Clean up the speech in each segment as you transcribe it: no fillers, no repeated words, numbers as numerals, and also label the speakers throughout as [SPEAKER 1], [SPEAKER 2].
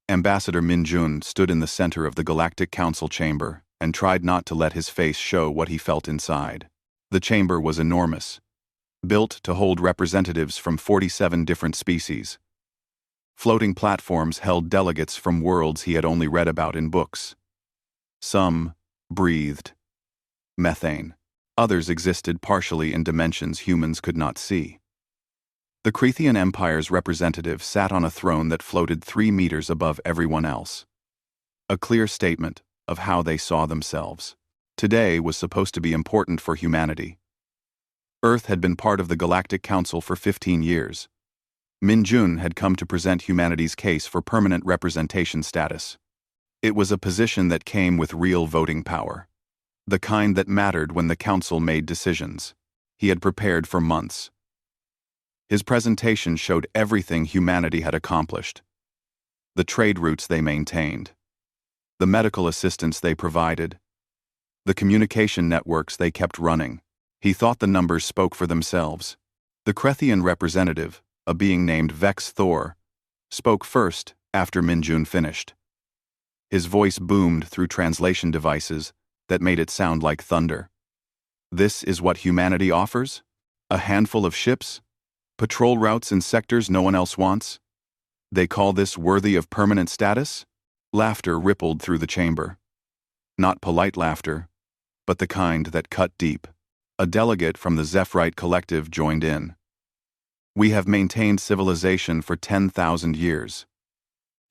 [SPEAKER 1] Ambassador Min Jun stood in the center of the Galactic Council chamber and tried not to let his face show what he felt inside. The chamber was enormous, built to hold representatives from 47 different species. Floating platforms held delegates from worlds he had only read about in books. Some breathed methane. Others existed partially in dimensions humans could not see. The Crethean Empire's representative sat on a throne that floated 3 meters above everyone else. A clear statement of how they saw themselves. Today was supposed to be important for humanity. Earth had been part of the Galactic Council for 15 years. Min Jun had come to present humanity's case for permanent representation status. It was a position that came with real voting power. The kind that mattered when the Council made decisions. He had prepared for months. His presentation showed everything humanity had accomplished. The trade routes they maintained. The medical assistance they provided. The communication networks they kept running. He thought the numbers spoke for themselves. The Crethean representative, a being named Vex Thor, spoke first after Min Jun finished. His voice boomed through translation devices that made it sound like thunder. This is what humanity offers? A handful of ships? Patrol routes in sectors no one else wants? They call this worthy of permanent status? Laughter rippled through the chamber. Not polite laughter, but the kind that cut deep. A delegate from the Zephyrite Collective joined in. We have maintained civilization for 10,000 years.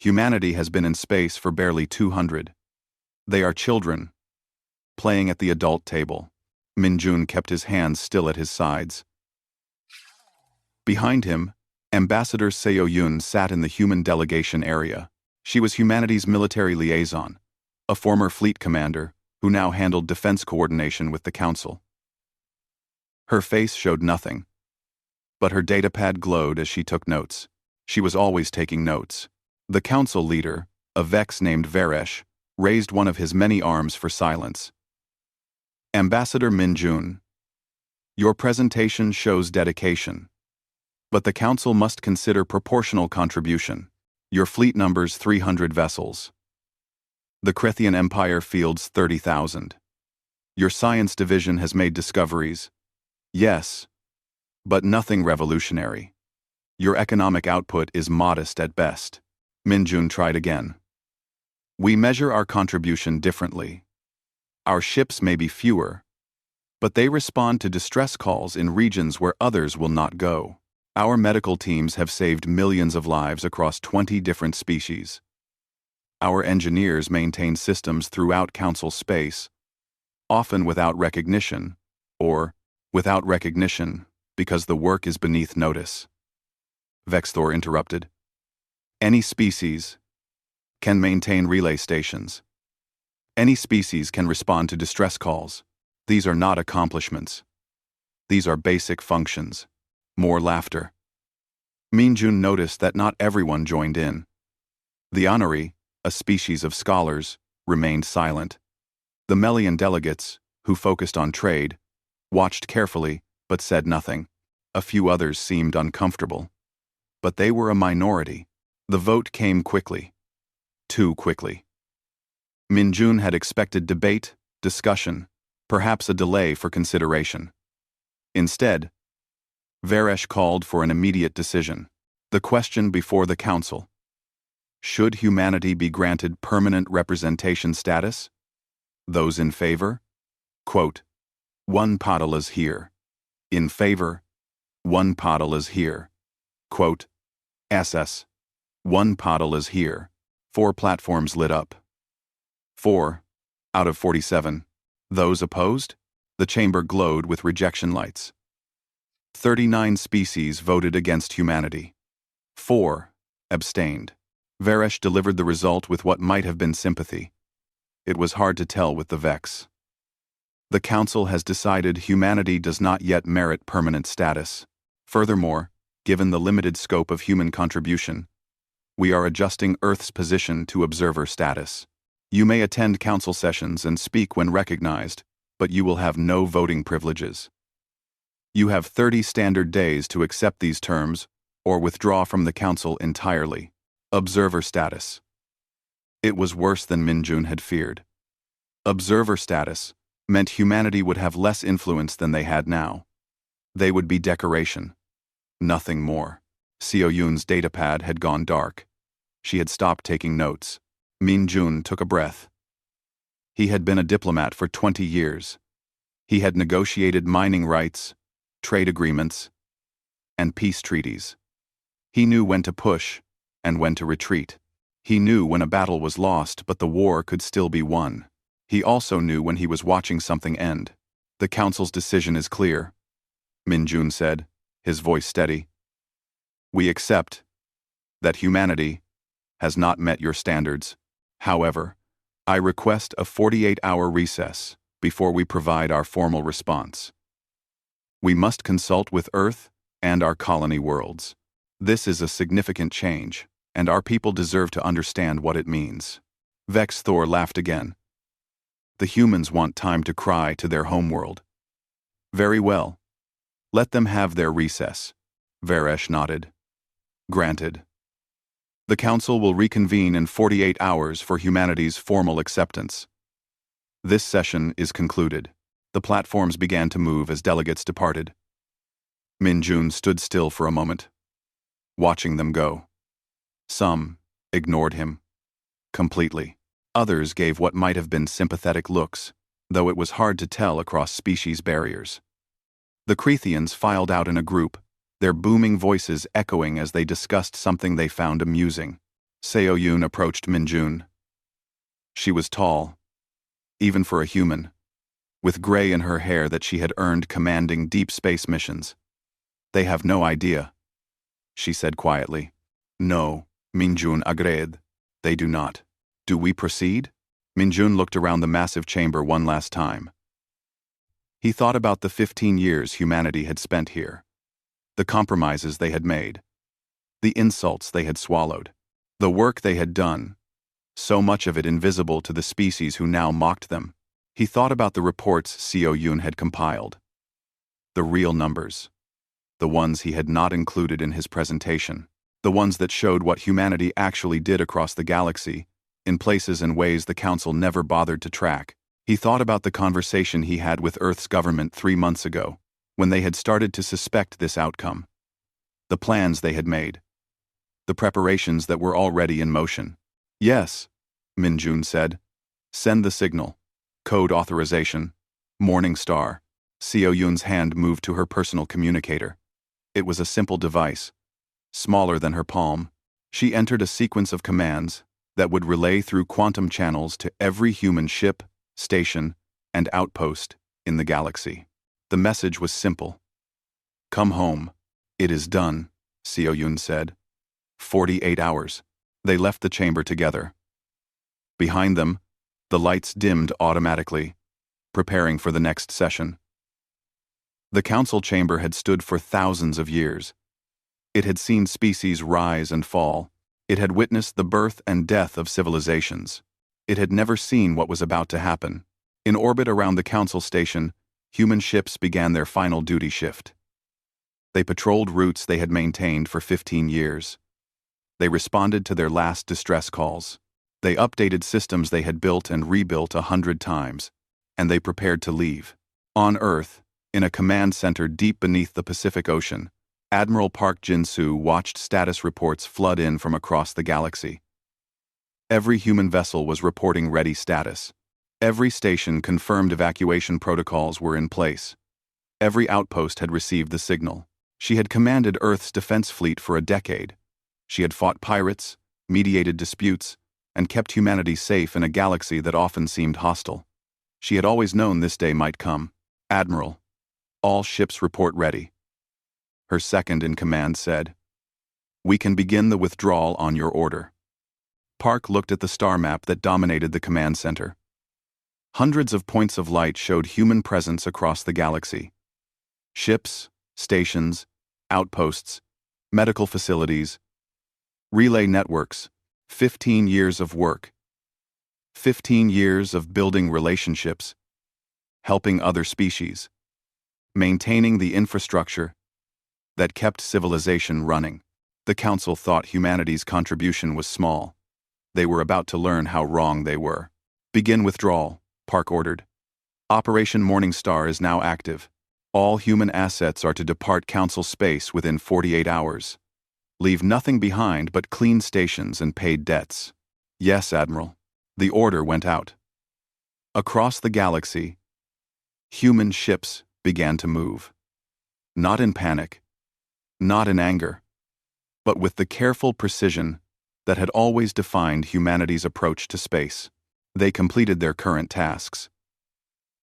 [SPEAKER 1] Humanity has been in space for barely 200. They are children, playing at the adult table. Min Jun kept his hands still at his sides. Behind him, Ambassador Seo Yun sat in the human delegation area. She was humanity's military liaison, a former fleet commander who now handled defense coordination with the Council. Her face showed nothing, but her datapad glowed as she took notes. She was always taking notes. The Council leader, a Vex named Varesh, raised one of his many arms for silence. Ambassador Min Jun, your presentation shows dedication. But the Council must consider proportional contribution. Your fleet numbers 300 vessels. The Crethean Empire fields 30,000. Your science division has made discoveries. Yes, but nothing revolutionary. Your economic output is modest at best. Min Jun tried again. We measure our contribution differently. Our ships may be fewer, but they respond to distress calls in regions where others will not go. Our medical teams have saved millions of lives across 20 different species. Our engineers maintain systems throughout Council space, often without recognition, or without recognition because the work is beneath notice. Vexthor interrupted. Any species can maintain relay stations. Any species can respond to distress calls. These are not accomplishments. These are basic functions. More laughter. Min Jun noticed that not everyone joined in. The honoree, a species of scholars, remained silent. The Melian delegates, who focused on trade, watched carefully but said nothing. A few others seemed uncomfortable. But they were a minority. The vote came quickly. Too quickly. Min Jun had expected debate, discussion, perhaps a delay for consideration. Instead, Varesh called for an immediate decision. The question before the Council. Should humanity be granted permanent representation status? Those in favor? Quote, 1 paddle is here. In favor, 1 paddle is here. Quote, SS. 1 paddle is here. 4 platforms lit up. 4 out of 47. Those opposed? The chamber glowed with rejection lights. 39 species voted against humanity. 4 abstained. Varesh delivered the result with what might have been sympathy. It was hard to tell with the Vex. The Council has decided humanity does not yet merit permanent status. Furthermore, given the limited scope of human contribution, we are adjusting Earth's position to observer status. You may attend Council sessions and speak when recognized, but you will have no voting privileges. You have 30 standard days to accept these terms or withdraw from the Council entirely. Observer status. It was worse than Minjun had feared. Observer status meant humanity would have less influence than they had now. They would be decoration. Nothing more. Seo Yun's datapad had gone dark. She had stopped taking notes. Minjun took a breath. He had been a diplomat for 20 years. He had negotiated mining rights, trade agreements, and peace treaties. He knew when to push and when to retreat. He knew when a battle was lost but the war could still be won. He also knew when he was watching something end. The Council's decision is clear, Minjun said, his voice steady. We accept that humanity has not met your standards. However, I request a 48-hour recess before we provide our formal response. We must consult with Earth and our colony worlds. This is a significant change, and our people deserve to understand what it means. Vex Thor laughed again. The humans want time to cry to their homeworld. Very well. Let them have their recess. Varesh nodded. Granted. The Council will reconvene in 48 hours for humanity's formal acceptance. This session is concluded. The platforms began to move as delegates departed. Minjun stood still for a moment, watching them go. Some ignored him completely. Others gave what might have been sympathetic looks, though it was hard to tell across species barriers. The Crethians filed out in a group, their booming voices echoing as they discussed something they found amusing. Seo Yun approached Minjun. She was tall, even for a human, with gray in her hair that she had earned commanding deep space missions. They have no idea, she said quietly. No, Minjun agreed. They do not. Do we proceed? Minjun looked around the massive chamber one last time. He thought about the 15 years humanity had spent here, the compromises they had made, the insults they had swallowed, the work they had done, so much of it invisible to the species who now mocked them. He thought about the reports Seo Yun had compiled. The real numbers. The ones he had not included in his presentation. The ones that showed what humanity actually did across the galaxy, in places and ways the Council never bothered to track. He thought about the conversation he had with Earth's government 3 months ago, when they had started to suspect this outcome. The plans they had made. The preparations that were already in motion. Yes, Minjun said. Send the signal. Code authorization. Morning Star. Seo Yun's hand moved to her personal communicator. It was a simple device, smaller than her palm. She entered a sequence of commands that would relay through quantum channels to every human ship, station, and outpost in the galaxy. The message was simple. Come home. It is done, Seo Yun said. 48 hours. They left the chamber together. Behind them, the lights dimmed automatically, preparing for the next session. The Council chamber had stood for thousands of years. It had seen species rise and fall. It had witnessed the birth and death of civilizations. It had never seen what was about to happen. In orbit around the Council station, human ships began their final duty shift. They patrolled routes they had maintained for 15 years. They responded to their last distress calls. They updated systems they had built and rebuilt 100 times, and they prepared to leave. On Earth, in a command center deep beneath the Pacific Ocean, Admiral Park Jin-soo watched status reports flood in from across the galaxy. Every human vessel was reporting ready status. Every station confirmed evacuation protocols were in place. Every outpost had received the signal. She had commanded Earth's defense fleet for a decade. She had fought pirates, mediated disputes, and kept humanity safe in a galaxy that often seemed hostile. She had always known this day might come. Admiral, all ships report ready. Her second-in-command said, We can begin the withdrawal on your order. Park looked at the star map that dominated the command center. Hundreds of points of light showed human presence across the galaxy. Ships, stations, outposts, medical facilities, relay networks, 15 years of work. 15 years of building relationships, helping other species, maintaining the infrastructure that kept civilization running. The Council thought humanity's contribution was small. They were about to learn how wrong they were. Begin withdrawal, Park ordered. Operation Morningstar is now active. All human assets are to depart Council space within 48 hours. Leave nothing behind but clean stations and paid debts. Yes, Admiral. The order went out. Across the galaxy, human ships began to move. Not in panic, not in anger, but with the careful precision that had always defined humanity's approach to space. They completed their current tasks.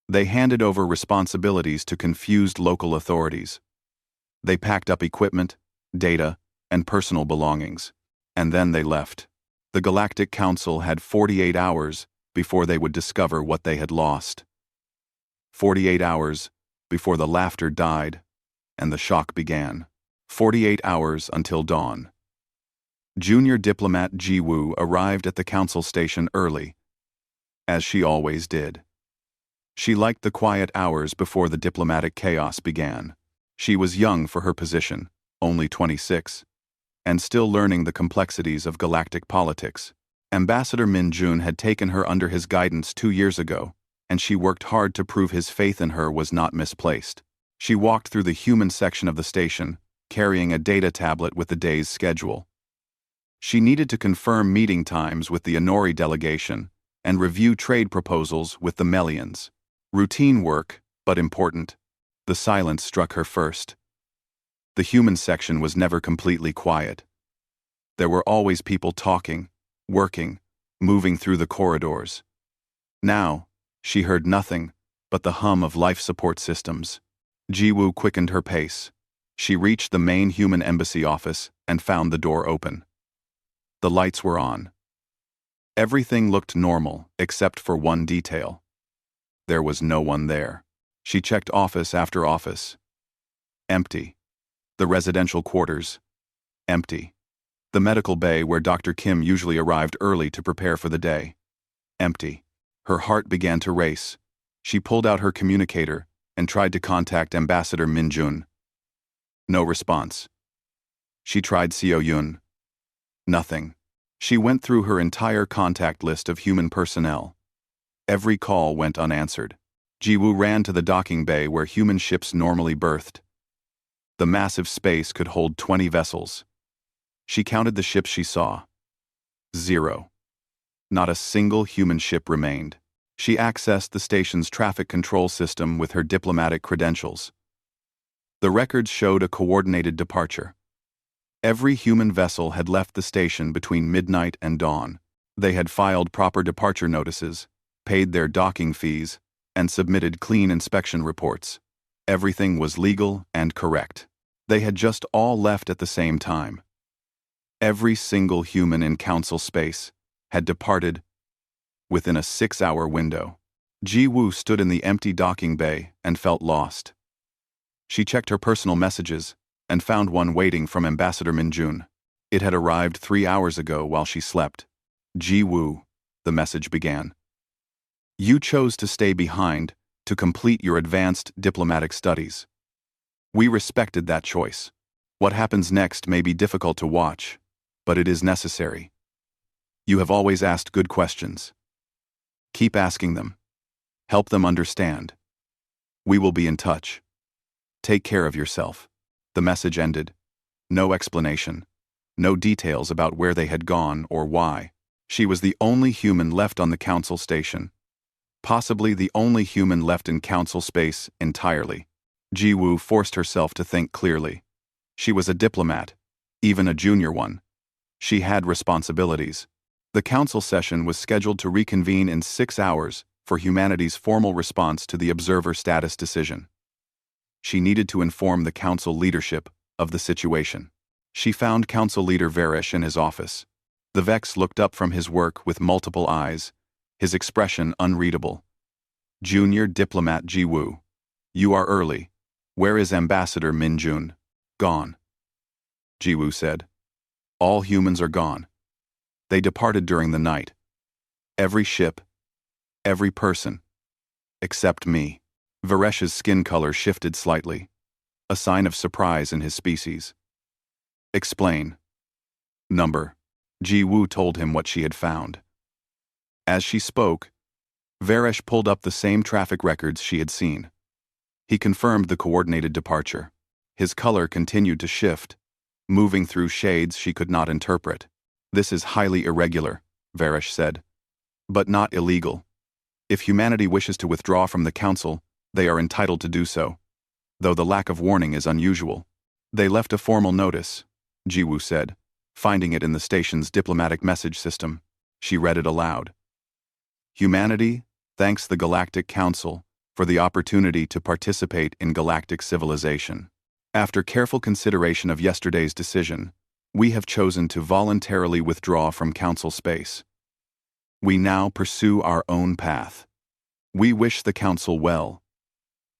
[SPEAKER 1] They handed over responsibilities to confused local authorities. They packed up equipment, data, and personal belongings, and then they left. The Galactic Council had 48 hours before they would discover what they had lost. 48 hours before the laughter died and the shock began. 48 hours until dawn. Junior diplomat Ji Woo arrived at the Council station early, as she always did. She liked the quiet hours before the diplomatic chaos began. She was young for her position, only 26, and still learning the complexities of galactic politics. Ambassador Min Jun had taken her under his guidance 2 years ago, and she worked hard to prove his faith in her was not misplaced. She walked through the human section of the station, carrying a data tablet with the day's schedule. She needed to confirm meeting times with the Honori delegation and review trade proposals with the Melians. Routine work, but important. The silence struck her first. The human section was never completely quiet. There were always people talking, working, moving through the corridors. Now, she heard nothing but the hum of life support systems. Ji Woo quickened her pace. She reached the main human embassy office and found the door open. The lights were on. Everything looked normal except for one detail. There was no one there. She checked office after office. Empty. The residential quarters. Empty. The medical bay where Dr. Kim usually arrived early to prepare for the day. Empty. Her heart began to race. She pulled out her communicator and tried to contact Ambassador Min Jun. No response. She tried Seo Yun. Nothing. She went through her entire contact list of human personnel. Every call went unanswered. Ji Woo ran to the docking bay where human ships normally berthed. The massive space could hold 20 vessels. She counted the ships she saw. 0. Not a single human ship remained. She accessed the station's traffic control system with her diplomatic credentials. The records showed a coordinated departure. Every human vessel had left the station between midnight and dawn. They had filed proper departure notices, paid their docking fees, and submitted clean inspection reports. Everything was legal and correct. They had just all left at the same time. Every single human in Council space had departed within a 6-hour window. Ji Woo stood in the empty docking bay and felt lost. She checked her personal messages and found one waiting from Ambassador Min Jun. It had arrived 3 hours ago while she slept. Ji Woo, the message began. You chose to stay behind to complete your advanced diplomatic studies. We respected that choice. What happens next may be difficult to watch, but it is necessary. You have always asked good questions. Keep asking them. Help them understand. We will be in touch. Take care of yourself. The message ended. No explanation. No details about where they had gone or why. She was the only human left on the Council station. Possibly the only human left in Council space entirely. Ji Woo forced herself to think clearly. She was a diplomat, even a junior one. She had responsibilities. The Council session was scheduled to reconvene in 6 hours for humanity's formal response to the observer status decision. She needed to inform the Council leadership of the situation. She found Council leader Varesh in his office. The Vex looked up from his work with multiple eyes, his expression unreadable. Junior diplomat Ji Woo. You are early. Where is Ambassador Min Jun? Gone. Ji Woo said. All humans are gone. They departed during the night. Every ship, every person, except me. Varesh's skin color shifted slightly, a sign of surprise in his species. Explain. Number. Ji Woo told him what she had found. As she spoke, Varesh pulled up the same traffic records she had seen. He confirmed the coordinated departure. His color continued to shift, moving through shades she could not interpret. "This is highly irregular," Varesh said, "but not illegal. If humanity wishes to withdraw from the Council, they are entitled to do so, though the lack of warning is unusual." "They left a formal notice," Ji Woo said, finding it in the station's diplomatic message system. She read it aloud. "Humanity thanks the Galactic Council for the opportunity to participate in galactic civilization. After careful consideration of yesterday's decision, we have chosen to voluntarily withdraw from Council space. We now pursue our own path. We wish the Council well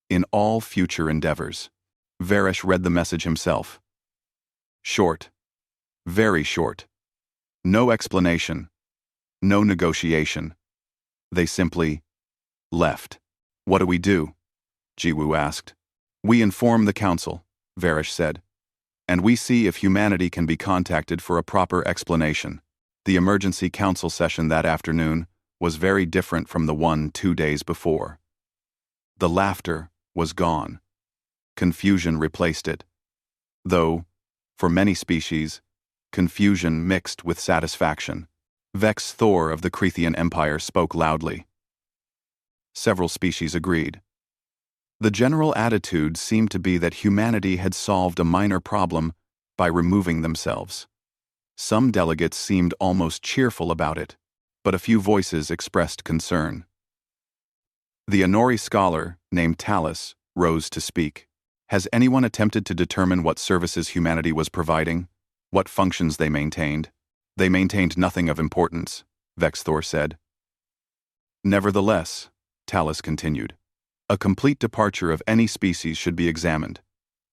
[SPEAKER 1] in all future endeavors." Varesh read the message himself. Short. Very short. No explanation. No negotiation. They simply left. "What do we do?" Ji Woo asked. "We inform the Council," Varesh said, "and we see if humanity can be contacted for a proper explanation." The emergency council session that afternoon was very different from the one 2 days before. The laughter was gone. Confusion replaced it. Though, for many species, confusion mixed with satisfaction. Vex Thor of the Crethean Empire spoke loudly. Several species agreed. The general attitude seemed to be that humanity had solved a minor problem by removing themselves. Some delegates seemed almost cheerful about it, but a few voices expressed concern. The Anori scholar, named Talus, rose to speak. "Has anyone attempted to determine what services humanity was providing? What functions they maintained?" "They maintained nothing of importance," Vex Thor said. "Nevertheless," Talus continued, "a complete departure of any species should be examined.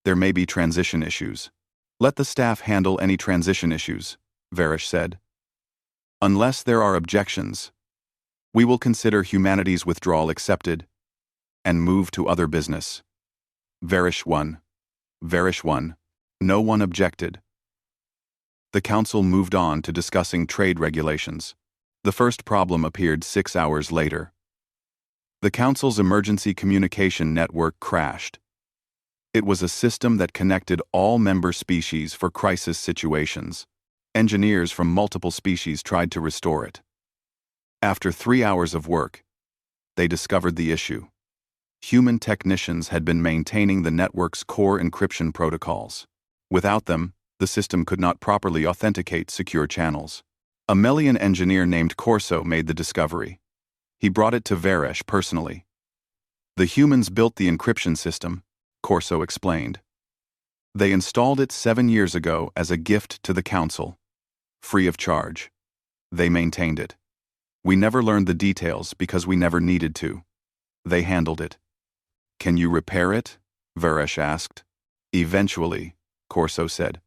[SPEAKER 1] There may be transition issues. Let the staff handle any transition issues," Varesh said. "Unless there are objections, we will consider humanity's withdrawal accepted and move to other business." Varesh won. Varesh won. No one objected. The Council moved on to discussing trade regulations. The first problem appeared 6 hours later. The Council's emergency communication network crashed. It was a system that connected all member species for crisis situations. Engineers from multiple species tried to restore it. After 3 hours of work, they discovered the issue. Human technicians had been maintaining the network's core encryption protocols. Without them, the system could not properly authenticate secure channels. A Melian engineer named Corso made the discovery. He brought it to Varesh personally. "The humans built the encryption system," Corso explained. "They installed it 7 years ago as a gift to the Council, free of charge. They maintained it. We never learned the details because we never needed to. They handled it." "Can you repair it?" Varesh asked. "Eventually," Corso said.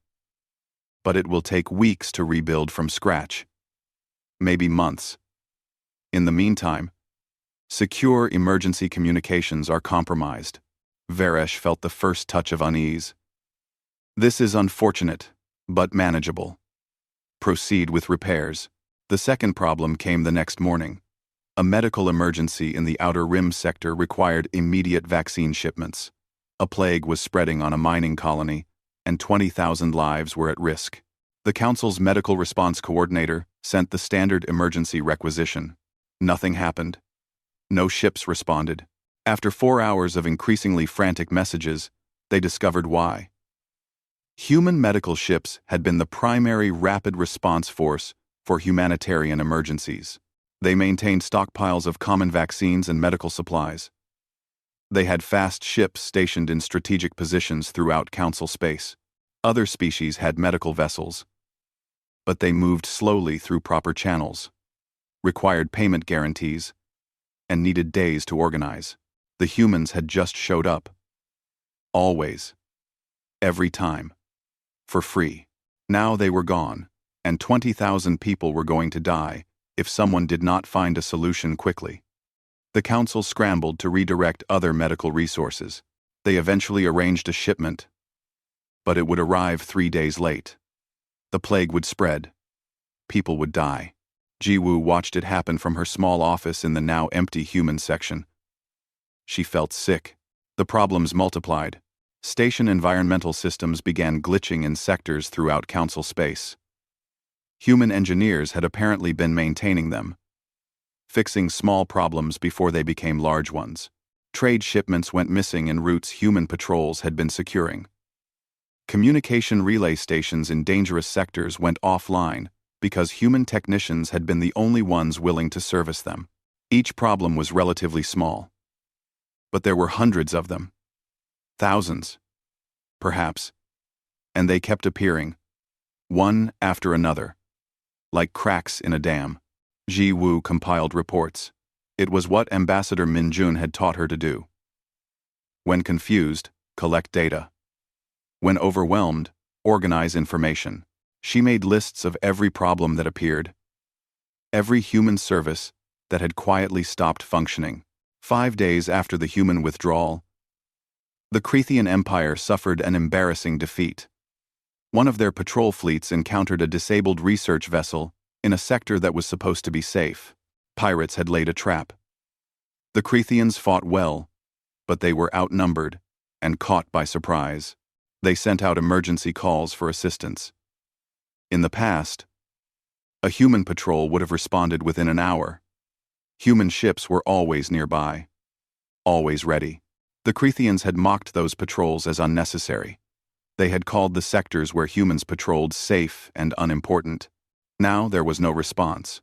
[SPEAKER 1] "But it will take weeks to rebuild from scratch. Maybe months. In the meantime, secure emergency communications are compromised." Varesh felt the first touch of unease. "This is unfortunate, but manageable. Proceed with repairs." The second problem came the next morning. A medical emergency in the Outer Rim sector required immediate vaccine shipments. A plague was spreading on a mining colony, and 20,000 lives were at risk. The Council's medical response coordinator sent the standard emergency requisition. Nothing happened. No ships responded. After 4 hours of increasingly frantic messages, they discovered why. Human medical ships had been the primary rapid response force for humanitarian emergencies. They maintained stockpiles of common vaccines and medical supplies. They had fast ships stationed in strategic positions throughout Council space. Other species had medical vessels, but they moved slowly through proper channels, required payment guarantees, and needed days to organize. The humans had just showed up. Always. Every time. For free. Now they were gone, and 20,000 people were going to die if someone did not find a solution quickly. The Council scrambled to redirect other medical resources. They eventually arranged a shipment, but it would arrive 3 days late. The plague would spread. people would die. Ji-woo watched it happen from her small office in the now empty human section. She felt sick. The problems multiplied. Station environmental systems began glitching in sectors throughout council space. Human engineers had apparently been maintaining them, fixing small problems before they became large ones. Trade shipments went missing in routes human patrols had been securing. Communication relay stations in dangerous sectors went offline because human technicians had been the only ones willing to service them. Each problem was relatively small, but there were hundreds of them. Thousands, perhaps, and they kept appearing, one after another, like cracks in a dam. Ji-woo compiled reports. It was what Ambassador Min-jun had taught her to do. When confused, collect data. When overwhelmed, organize information. She made lists of every problem that appeared, every human service that had quietly stopped functioning. 5 days after the human withdrawal, the Crethean Empire suffered an embarrassing defeat. One of their patrol fleets encountered a disabled research vessel in a sector that was supposed to be safe. Pirates had laid a trap. The Cretheans fought well, but they were outnumbered and caught by surprise. They sent out emergency calls for assistance. In the past, a human patrol would have responded within an hour. Human ships were always nearby, always ready. The Cretheans had mocked those patrols as unnecessary. They had called the sectors where humans patrolled safe and unimportant. Now there was no response.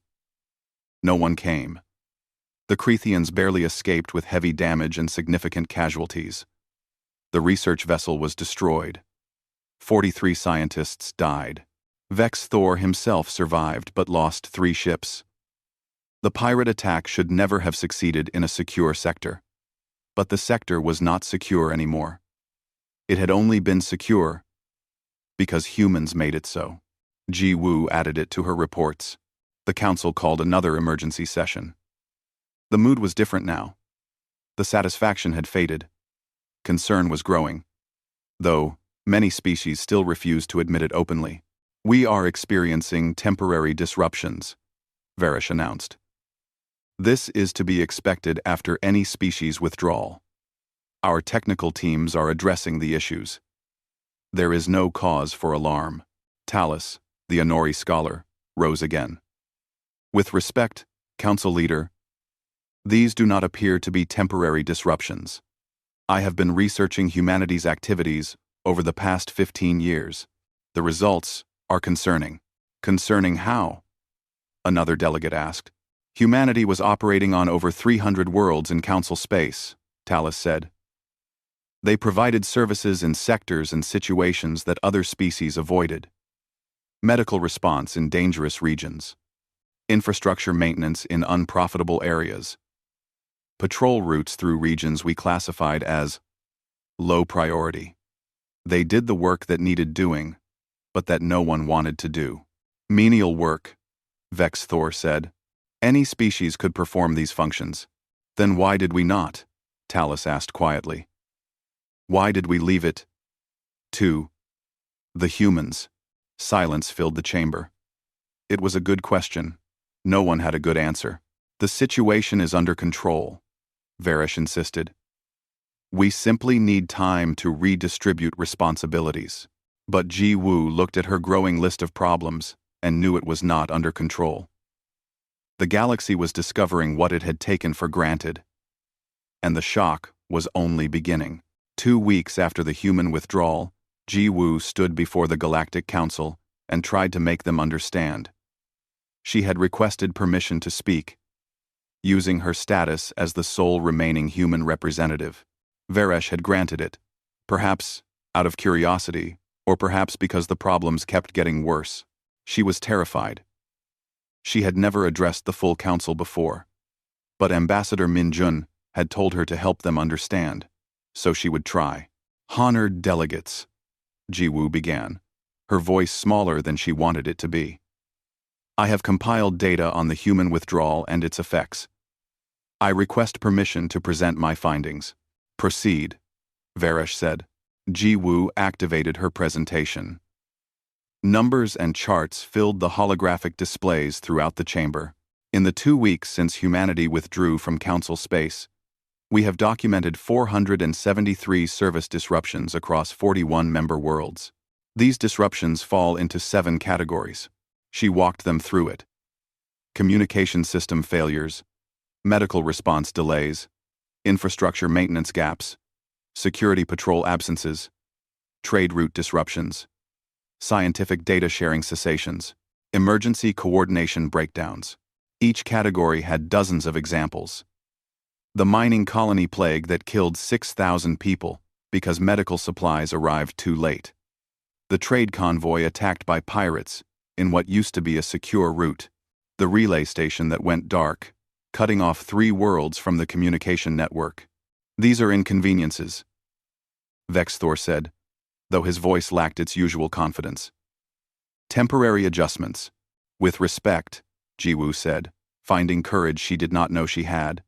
[SPEAKER 1] No one came. The Cretheans barely escaped with heavy damage and significant casualties. The research vessel was destroyed. 43 scientists died. Vex Thor himself survived but lost 3 ships. The pirate attack should never have succeeded in a secure sector. But the sector was not secure anymore. It had only been secure because humans made it so. Ji-woo added it to her reports. The council called another emergency session. The mood was different now. The satisfaction had faded. Concern was growing, though many species still refused to admit it openly. "We are experiencing temporary disruptions," Varish announced. "This is to be expected after any species withdrawal. Our technical teams are addressing the issues. There is no cause for alarm." Talus, the Honori scholar, rose again. "With respect, Council Leader, these do not appear to be temporary disruptions. I have been researching humanity's activities over the past 15 years. The results are concerning." "Concerning how?" another delegate asked. "Humanity was operating on over 300 worlds in Council space," Talus said. "They provided services in sectors and situations that other species avoided. Medical response in dangerous regions. Infrastructure maintenance in unprofitable areas. Patrol routes through regions we classified as low priority. They did the work that needed doing, but that no one wanted to do. Menial work," Vex Thor said. "Any species could perform these functions. Then why did we not?" Talus asked quietly. "Why did we leave it to the humans?" Silence filled the chamber. It was a good question. No one had a good answer. "The situation is under control," Varish insisted. "We simply need time to redistribute responsibilities." But Ji-woo looked at her growing list of problems and knew it was not under control. The galaxy was discovering what it had taken for granted, and the shock was only beginning. 2 weeks after the human withdrawal, Ji-woo stood before the Galactic Council and tried to make them understand. She had requested permission to speak, using her status as the sole remaining human representative. Varish had granted it, perhaps out of curiosity, or perhaps because the problems kept getting worse. She was terrified. She had never addressed the full council before, but Ambassador Min-jun had told her to help them understand, so she would try. "Honored delegates," Ji-woo began, her voice smaller than she wanted it to be. "I have compiled data on the human withdrawal and its effects. I request permission to present my findings." "Proceed," Varish said. Ji-woo activated her presentation. Numbers and charts filled the holographic displays throughout the chamber. In the 2 weeks since humanity withdrew from Council space, we have documented 473 service disruptions across 41 member worlds. These disruptions fall into 7 categories. She walked them through it. Communication system failures, medical response delays, infrastructure maintenance gaps, security patrol absences, trade route disruptions, scientific data sharing cessations, emergency coordination breakdowns. Each category had dozens of examples. The mining colony plague that killed 6,000 people because medical supplies arrived too late. The trade convoy attacked by pirates in what used to be a secure route. The relay station that went dark, cutting off 3 worlds from the communication network. These are inconveniences, Vexthor said, though his voice lacked its usual confidence. Temporary adjustments. With respect, Jiwoo said, finding courage she did not know she had.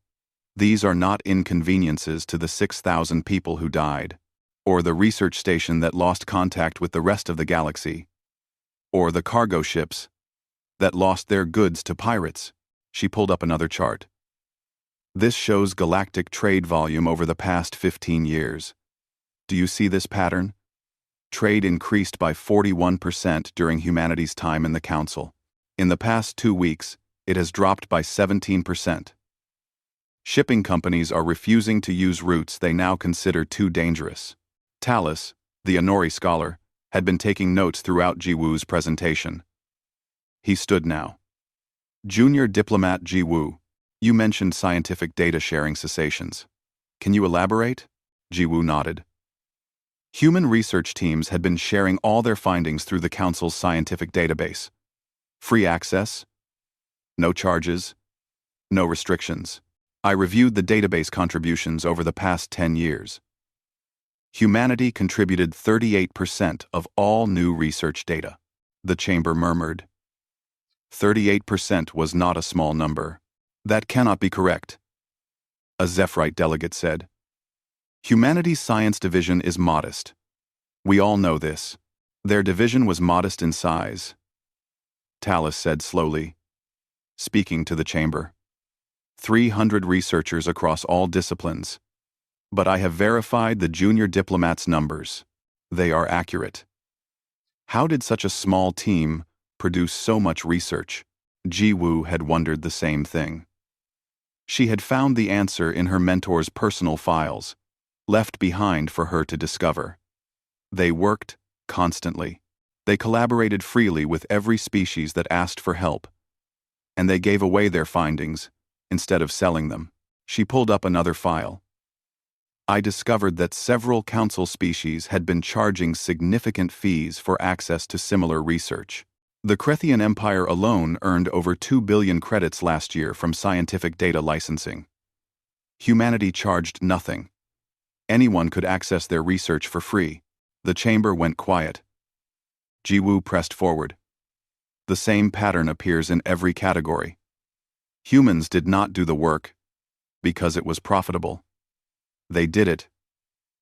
[SPEAKER 1] These are not inconveniences to the 6,000 people who died, or the research station that lost contact with the rest of the galaxy, or the cargo ships that lost their goods to pirates. She pulled up another chart. This shows galactic trade volume over the past 15 years. Do you see this pattern? Trade increased by 41% during humanity's time in the Council. In the past 2 weeks, it has dropped by 17%. Shipping companies are refusing to use routes they now consider too dangerous. Talus, the Honori scholar, had been taking notes throughout Jiwoo's presentation. He stood now. Junior Diplomat Jiwoo, you mentioned scientific data sharing cessations. Can you elaborate? Jiwoo nodded. Human research teams had been sharing all their findings through the Council's scientific database. Free access, no charges, no restrictions. I reviewed the database contributions over the past 10 years. Humanity contributed 38% of all new research data. The chamber murmured. 38% was not a small number. That cannot be correct, a Zephyrite delegate said. Humanity's science division is modest. We all know this. Their division was modest in size, Talus said slowly, speaking to the chamber. 300 researchers across all disciplines. But I have verified the junior diplomat's numbers. They are accurate. How did such a small team produce so much research? Jiwoo had wondered the same thing. She had found the answer in her mentor's personal files, left behind for her to discover. They worked constantly. They collaborated freely with every species that asked for help. And they gave away their findings instead of selling them. She pulled up another file. I discovered that several council species had been charging significant fees for access to similar research. The Krethian Empire alone earned over 2 billion credits last year from scientific data licensing. Humanity charged nothing. Anyone could access their research for free. The chamber went quiet. Jiwoo pressed forward. The same pattern appears in every category. Humans did not do the work because it was profitable. They did it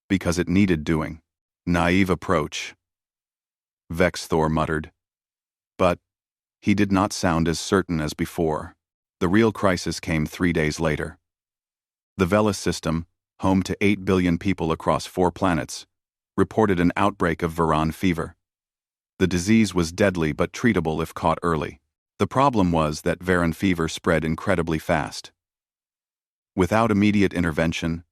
[SPEAKER 1] because it needed doing. Naive approach, Vexthor muttered. But he did not sound as certain as before. The real crisis came 3 days later. The Velis system, home to 8 billion people across 4 planets, reported an outbreak of Varan fever. The disease was deadly but treatable if caught early. The problem was that Varan fever spread incredibly fast. Without immediate intervention,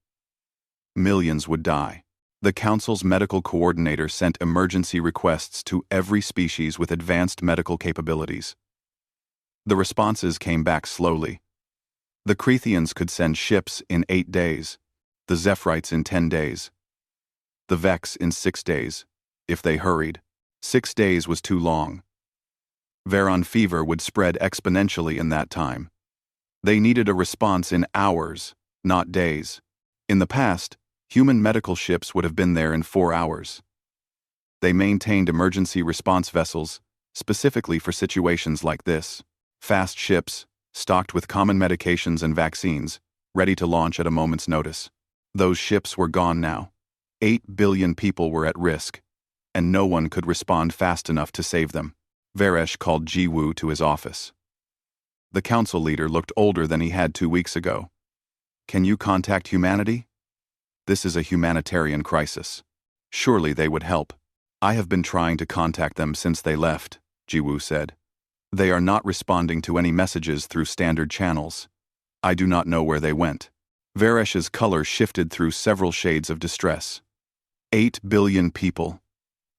[SPEAKER 1] millions would die. The Council's medical coordinator sent emergency requests to every species with advanced medical capabilities. The responses came back slowly. The Krethians could send ships in 8 days, the Zephrites in 10 days, the Vex in 6 days, if they hurried. 6 days was too long. Varan fever would spread exponentially in that time. They needed a response in hours, not days. In the past, human medical ships would have been there in 4 hours. They maintained emergency response vessels, specifically for situations like this. Fast ships, stocked with common medications and vaccines, ready to launch at a moment's notice. Those ships were gone now. 8 billion people were at risk, and no one could respond fast enough to save them. Varesh called Ji-woo to his office. The council leader looked older than he had 2 weeks ago. "Can you contact humanity? This is a humanitarian crisis. Surely they would help." "I have been trying to contact them since they left," Ji-woo said. "They are not responding to any messages through standard channels. I do not know where they went." Varesh's color shifted through several shades of distress. 8 billion people.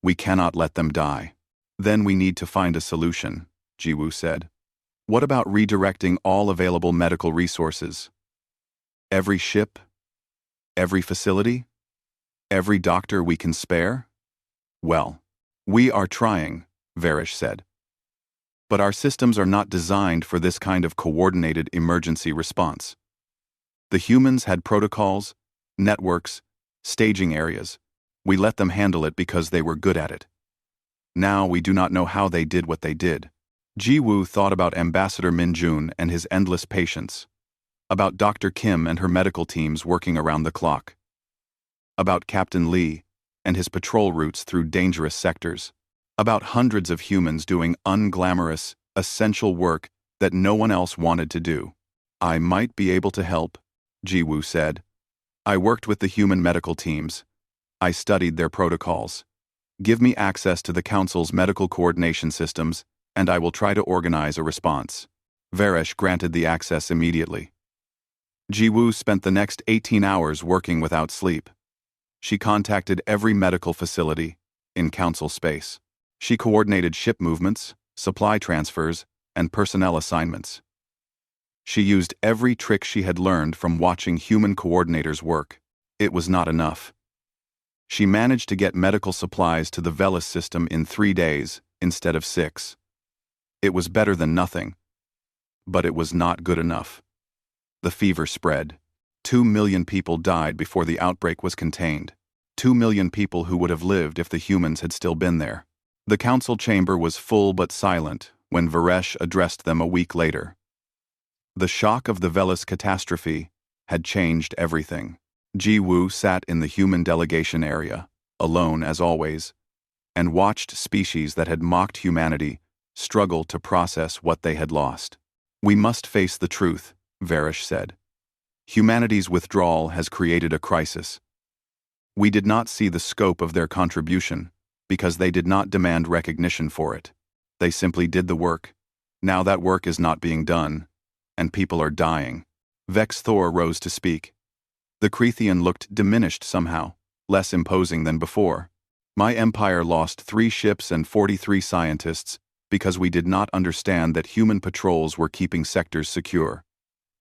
[SPEAKER 1] We cannot let them die. "Then we need to find a solution," Ji-woo said. "What about redirecting all available medical resources? Every ship? Every facility? Every doctor we can spare?" "Well, we are trying," Varesh said. "But our systems are not designed for this kind of coordinated emergency response. The humans had protocols, networks, staging areas. We let them handle it because they were good at it. Now we do not know how they did what they did." Ji-woo thought about Ambassador Min-jun and his endless patience, about Dr. Kim and her medical teams working around the clock, about Captain Lee and his patrol routes through dangerous sectors, about hundreds of humans doing unglamorous, essential work that no one else wanted to do. "I might be able to help," Ji-woo said. "I worked with the human medical teams. I studied their protocols. Give me access to the Council's medical coordination systems, and I will try to organize a response." Varesh granted the access immediately. Ji-woo spent the next 18 hours working without sleep. She contacted every medical facility in Council space. She coordinated ship movements, supply transfers, and personnel assignments. She used every trick she had learned from watching human coordinators work. It was not enough. She managed to get medical supplies to the Velis system in 3 days instead of 6. It was better than nothing, but it was not good enough. The fever spread. 2 million people died before the outbreak was contained. 2 million people who would have lived if the humans had still been there. The council chamber was full but silent when Varesh addressed them a week later. The shock of the Velis catastrophe had changed everything. Ji-woo sat in the human delegation area, alone as always, and watched species that had mocked humanity struggle to process what they had lost. "We must face the truth," Varesh said. "Humanity's withdrawal has created a crisis. We did not see the scope of their contribution because they did not demand recognition for it. They simply did the work. Now that work is not being done, and people are dying." Vex Thor rose to speak. The Crethean looked diminished somehow, less imposing than before. "My empire lost 3 ships and 43 scientists because we did not understand that human patrols were keeping sectors secure.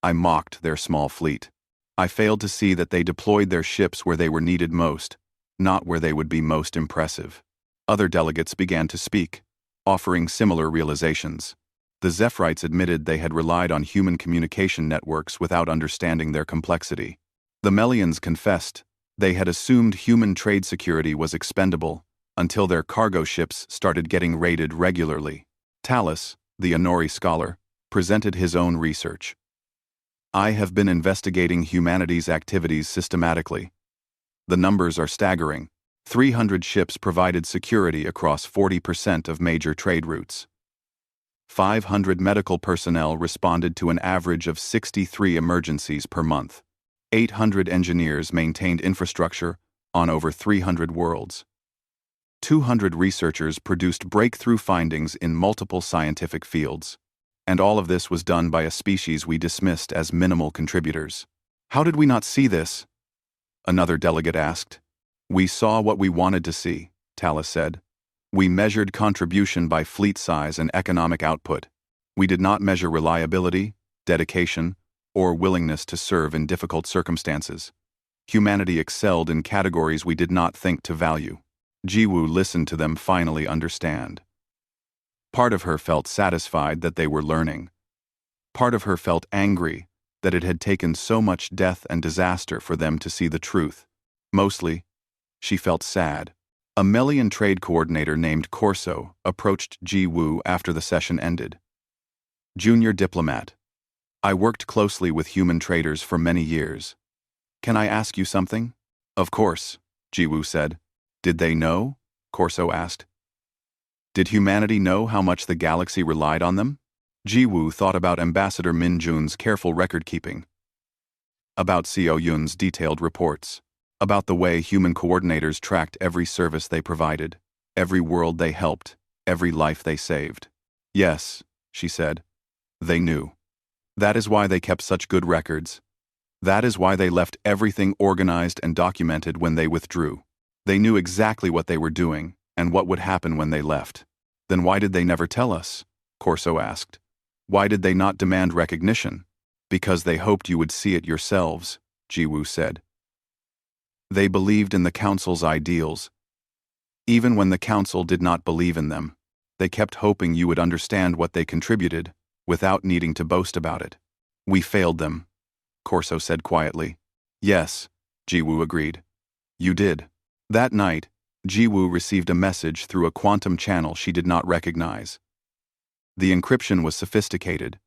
[SPEAKER 1] I mocked their small fleet. I failed to see that they deployed their ships where they were needed most, not where they would be most impressive." Other delegates began to speak, offering similar realizations. The Zephyrites admitted they had relied on human communication networks without understanding their complexity. The Melians confessed they had assumed human trade security was expendable until their cargo ships started getting raided regularly. Talus, the Honori scholar, presented his own research. "I have been investigating humanity's activities systematically. The numbers are staggering. 300 ships provided security across 40% of major trade routes. 500 medical personnel responded to an average of 63 emergencies per month. 800 engineers maintained infrastructure on over 300 worlds. 200 researchers produced breakthrough findings in multiple scientific fields. And all of this was done by a species we dismissed as minimal contributors." "How did we not see this?" another delegate asked. "We saw what we wanted to see," Talus said. "We measured contribution by fleet size and economic output. We did not measure reliability, dedication, or willingness to serve in difficult circumstances. Humanity excelled in categories we did not think to value." Ji-woo listened to them finally understand. Part of her felt satisfied that they were learning. Part of her felt angry that it had taken so much death and disaster for them to see the truth. Mostly, she felt sad. A Melian trade coordinator named Corso approached Ji-woo after the session ended. "Junior diplomat, I worked closely with human traders for many years. Can I ask you something?" "Of course," Ji-woo said. "Did they know? Corso asked. Did humanity know how much the galaxy relied on them? Jiwoo thought about Ambassador Min Jun's careful record-keeping, about Seo Yun's detailed reports, about the way human coordinators tracked every service they provided, every world they helped, every life they saved. Yes, she said. They knew. That is why they kept such good records. That is why they left everything organized and documented when they withdrew. They knew exactly what they were doing and what would happen when they left. Then why did they never tell us? Corso asked. Why did they not demand recognition? Because they hoped you would see it yourselves, Jiwoo said. They believed in the Council's ideals. Even when the Council did not believe in them, they kept hoping you would understand what they contributed, without needing to boast about it. We failed them, Corso said quietly. Yes, Jiwoo agreed. You did. That night, Jiwoo received a message through a quantum channel she did not recognize. The encryption was sophisticated,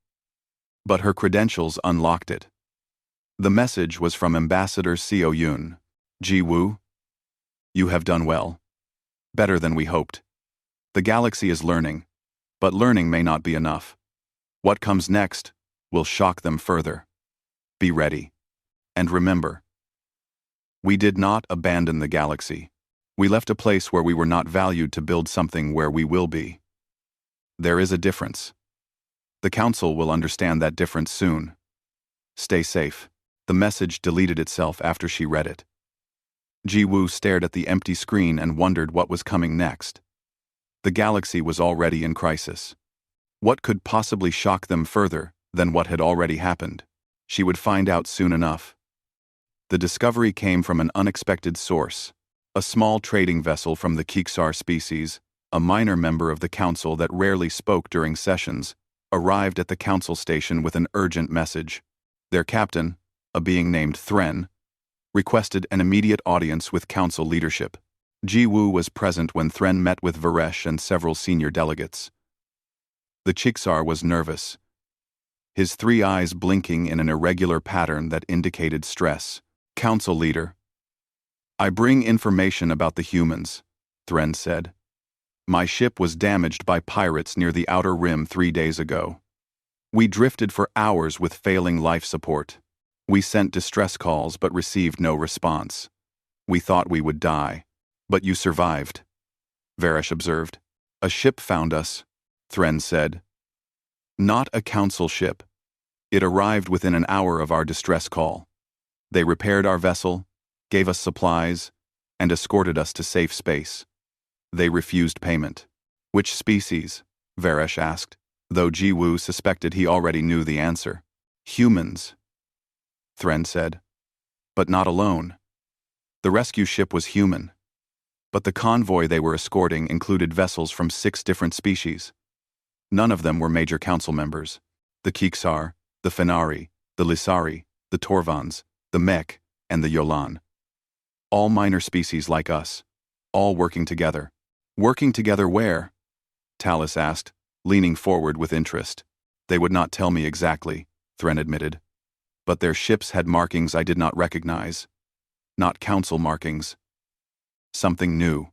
[SPEAKER 1] but her credentials unlocked it. The message was from Ambassador Seo Yun. Jiwoo, you have done well. Better than we hoped. The galaxy is learning, but learning may not be enough. What comes next will shock them further. Be ready. And remember, we did not abandon the galaxy. We left a place where we were not valued to build something where we will be. There is a difference. The Council will understand that difference soon. Stay safe. The message deleted itself after she read it. Jiwoo stared at the empty screen and wondered what was coming next. The galaxy was already in crisis. What could possibly shock them further than what had already happened? She would find out soon enough. The discovery came from an unexpected source, a small trading vessel from the Kixar species, a minor member of the Council that rarely spoke during sessions, arrived at the Council station with an urgent message. Their captain, a being named Thren, requested an immediate audience with Council leadership. Jiwoo was present when Thren met with Varesh and several senior delegates. The Kixar was nervous, his 3 eyes blinking in an irregular pattern that indicated stress. Council leader. I bring information about the humans, Thren said. My ship was damaged by pirates near the Outer Rim 3 days ago. We drifted for hours with failing life support. We sent distress calls but received no response. We thought we would die. But you survived, Varesh observed. A ship found us, Thren said. Not a Council ship. It arrived within an hour of our distress call. They repaired our vessel, gave us supplies, and escorted us to safe space. They refused payment. Which species? Varesh asked, though Jiwoo suspected he already knew the answer. Humans, Thren said. But not alone. The rescue ship was human. But the convoy they were escorting included vessels from 6 different species. None of them were major council members. The Kixar, the Fenari, the Lisari, the Torvans, the Mech, and the Yolan. All minor species like us. All working together. Working together where? Talus asked, leaning forward with interest. They would not tell me exactly, Thren admitted. But their ships had markings I did not recognize. Not council markings. Something new.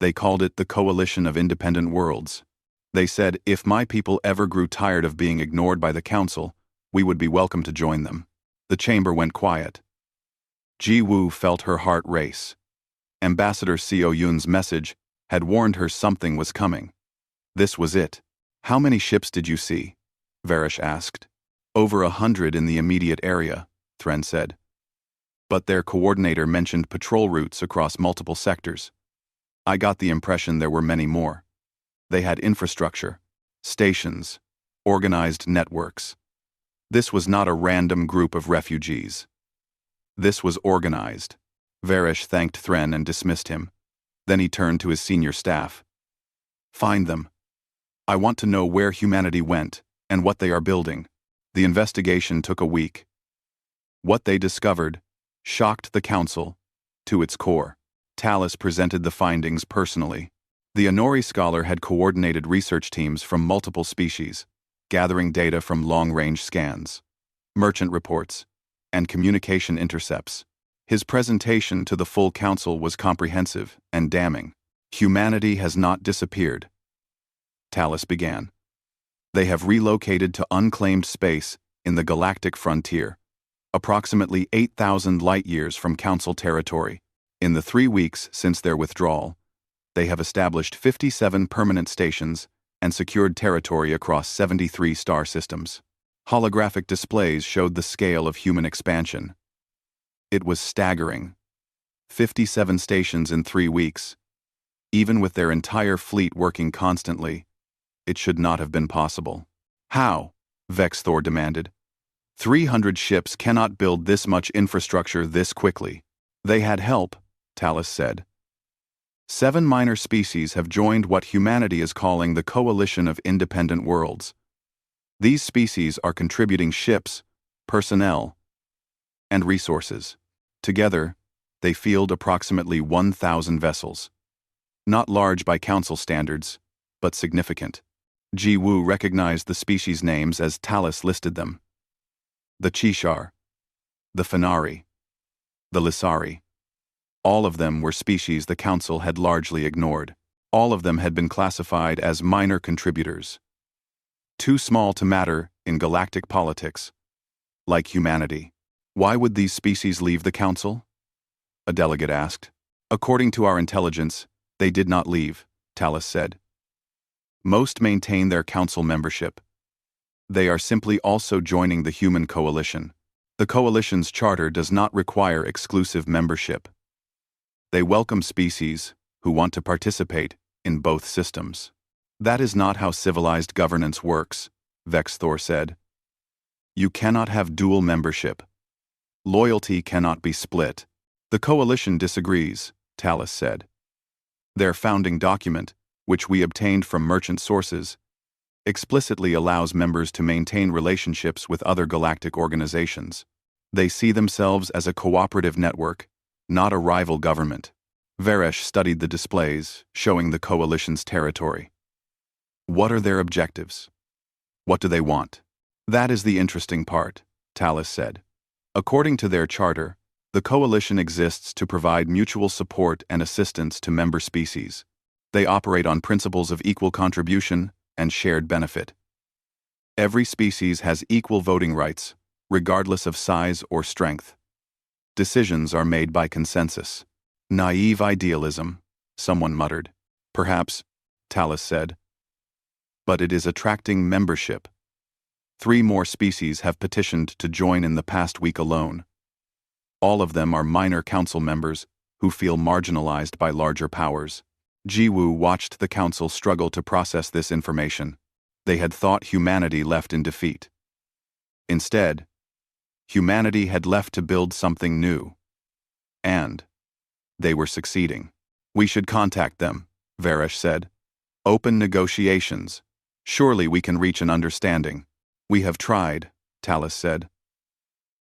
[SPEAKER 1] They called it the Coalition of Independent Worlds. They said if my people ever grew tired of being ignored by the council, we would be welcome to join them. The chamber went quiet. Jiwoo felt her heart race. Ambassador Seo Yun's message had warned her something was coming. This was it. How many ships did you see? Varesh asked. Over 100 in the immediate area, Thren said. But their coordinator mentioned patrol routes across multiple sectors. I got the impression there were many more. They had infrastructure, stations, organized networks. This was not a random group of refugees. This was organized. Varesh thanked Thren and dismissed him. Then he turned to his senior staff. Find them. I want to know where humanity went and what they are building. The investigation took a week. What they discovered shocked the council to its core. Talus presented the findings personally. The Honori scholar had coordinated research teams from multiple species, gathering data from long-range scans, merchant reports, and communication intercepts. His presentation to the full council was comprehensive and damning. Humanity has not disappeared, Talus began. They have relocated to unclaimed space in the galactic frontier, approximately 8,000 light-years from Council territory. In the 3 weeks since their withdrawal, they have established 57 permanent stations and secured territory across 73 star systems. Holographic displays showed the scale of human expansion. It was staggering. 57 stations in 3 weeks. Even with their entire fleet working constantly, it should not have been possible. How? Vexthor demanded. 300 ships cannot build this much infrastructure this quickly. They had help, Talus said. 7 minor species have joined what humanity is calling the Coalition of Independent Worlds. These species are contributing ships, personnel, and resources. Together, they field approximately 1,000 vessels. Not large by Council standards, but significant. Ji Wu recognized the species names as Talus listed them. The Chishar, the Fenari, the Lissari. All of them were species the Council had largely ignored. All of them had been classified as minor contributors. Too small to matter in galactic politics. Like humanity. Why would these species leave the Council? A delegate asked. According to our intelligence, they did not leave, Talus said. Most maintain their Council membership. They are simply also joining the human coalition. The coalition's charter does not require exclusive membership. They welcome species who want to participate in both systems. That is not how civilized governance works, Vexthor said. You cannot have dual membership. Loyalty cannot be split. The coalition disagrees, Talus said. Their founding document, which we obtained from merchant sources, explicitly allows members to maintain relationships with other galactic organizations. They see themselves as a cooperative network, not a rival government. Varesh studied the displays, showing the coalition's territory. What are their objectives? What do they want? That is the interesting part, Talus said. According to their charter, the coalition exists to provide mutual support and assistance to member species. They operate on principles of equal contribution and shared benefit. Every species has equal voting rights, regardless of size or strength. Decisions are made by consensus. Naive idealism, someone muttered. Perhaps, Talus said. But it is attracting membership. 3 more species have petitioned to join in the past week alone. All of them are minor council members who feel marginalized by larger powers. Ji Wu watched the council struggle to process this information. They had thought humanity left in defeat. Instead, humanity had left to build something new. And they were succeeding. We should contact them, Varesh said. Open negotiations. Surely we can reach an understanding. We have tried, Talus said.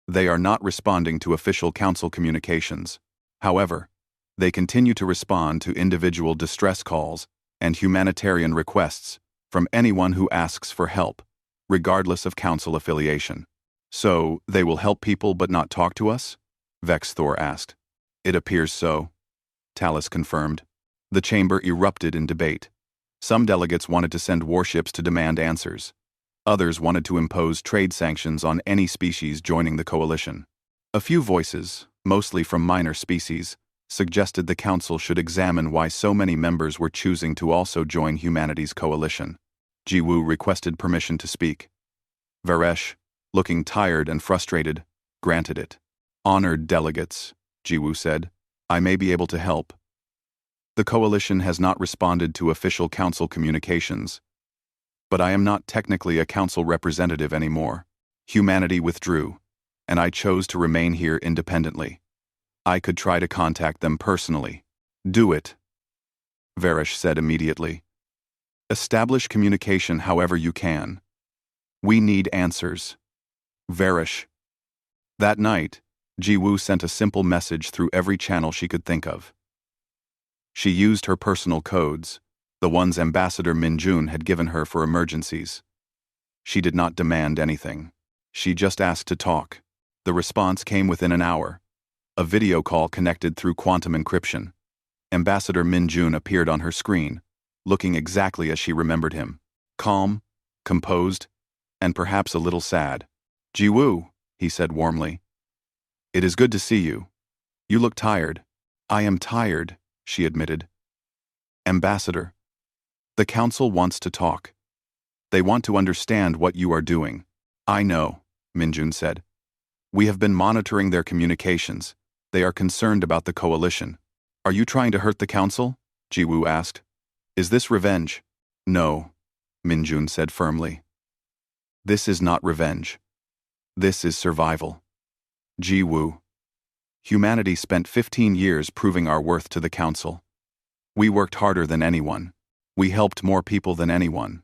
[SPEAKER 1] They are not responding to official council communications. However, they continue to respond to individual distress calls and humanitarian requests from anyone who asks for help, regardless of council affiliation. So, they will help people but not talk to us? Vexthor asked. It appears so, Talus confirmed. The chamber erupted in debate. Some delegates wanted to send warships to demand answers. Others wanted to impose trade sanctions on any species joining the coalition. A few voices, mostly from minor species, suggested the council should examine why so many members were choosing to also join humanity's coalition. Ji Wu requested permission to speak. Varesh, looking tired and frustrated, granted it. Honored delegates, Ji Wu said. I may be able to help. The coalition has not responded to official council communications. But I am not technically a council representative anymore. Humanity withdrew, and I chose to remain here independently. I could try to contact them personally. Do it, Varesh said immediately. Establish communication however you can. We need answers. Varesh. That night, Ji Wu sent a simple message through every channel she could think of. She used her personal codes, the ones Ambassador Minjun had given her for emergencies. She did not demand anything. She just asked to talk. The response came within an hour. A video call connected through quantum encryption. Ambassador Min Jun appeared on her screen, looking exactly as she remembered him. Calm, composed, and perhaps a little sad. "Ji-woo," he said warmly. "It is good to see you. You look tired." "I am tired," she admitted. "Ambassador, the council wants to talk. They want to understand what you are doing." "I know," Min Jun said. "We have been monitoring their communications. They are concerned about the coalition." "Are you trying to hurt the council?" Ji-woo asked. "Is this revenge?" "No," Min Jun said firmly. "This is not revenge. This is survival." Ji-woo. Humanity spent 15 years proving our worth to the council. We worked harder than anyone. We helped more people than anyone.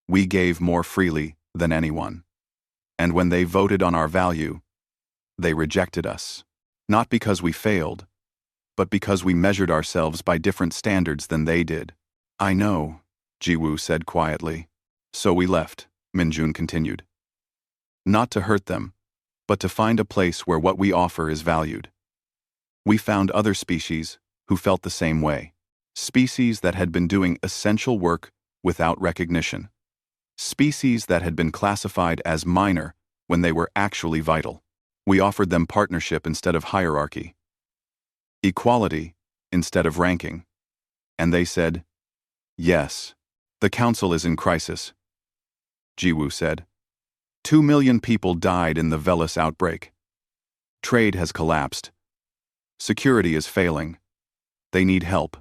[SPEAKER 1] We gave more freely than anyone. And when they voted on our value, they rejected us. Not because we failed, but because we measured ourselves by different standards than they did. "I know," Ji-woo said quietly. "So we left," Min Jun continued. "Not to hurt them, but to find a place where what we offer is valued. We found other species who felt the same way. Species that had been doing essential work without recognition. Species that had been classified as minor when they were actually vital. We offered them partnership instead of hierarchy. Equality instead of ranking. And they said, yes. The council is in crisis," Ji-woo said. 2 million people died in the Velis outbreak. Trade has collapsed. Security is failing. They need help.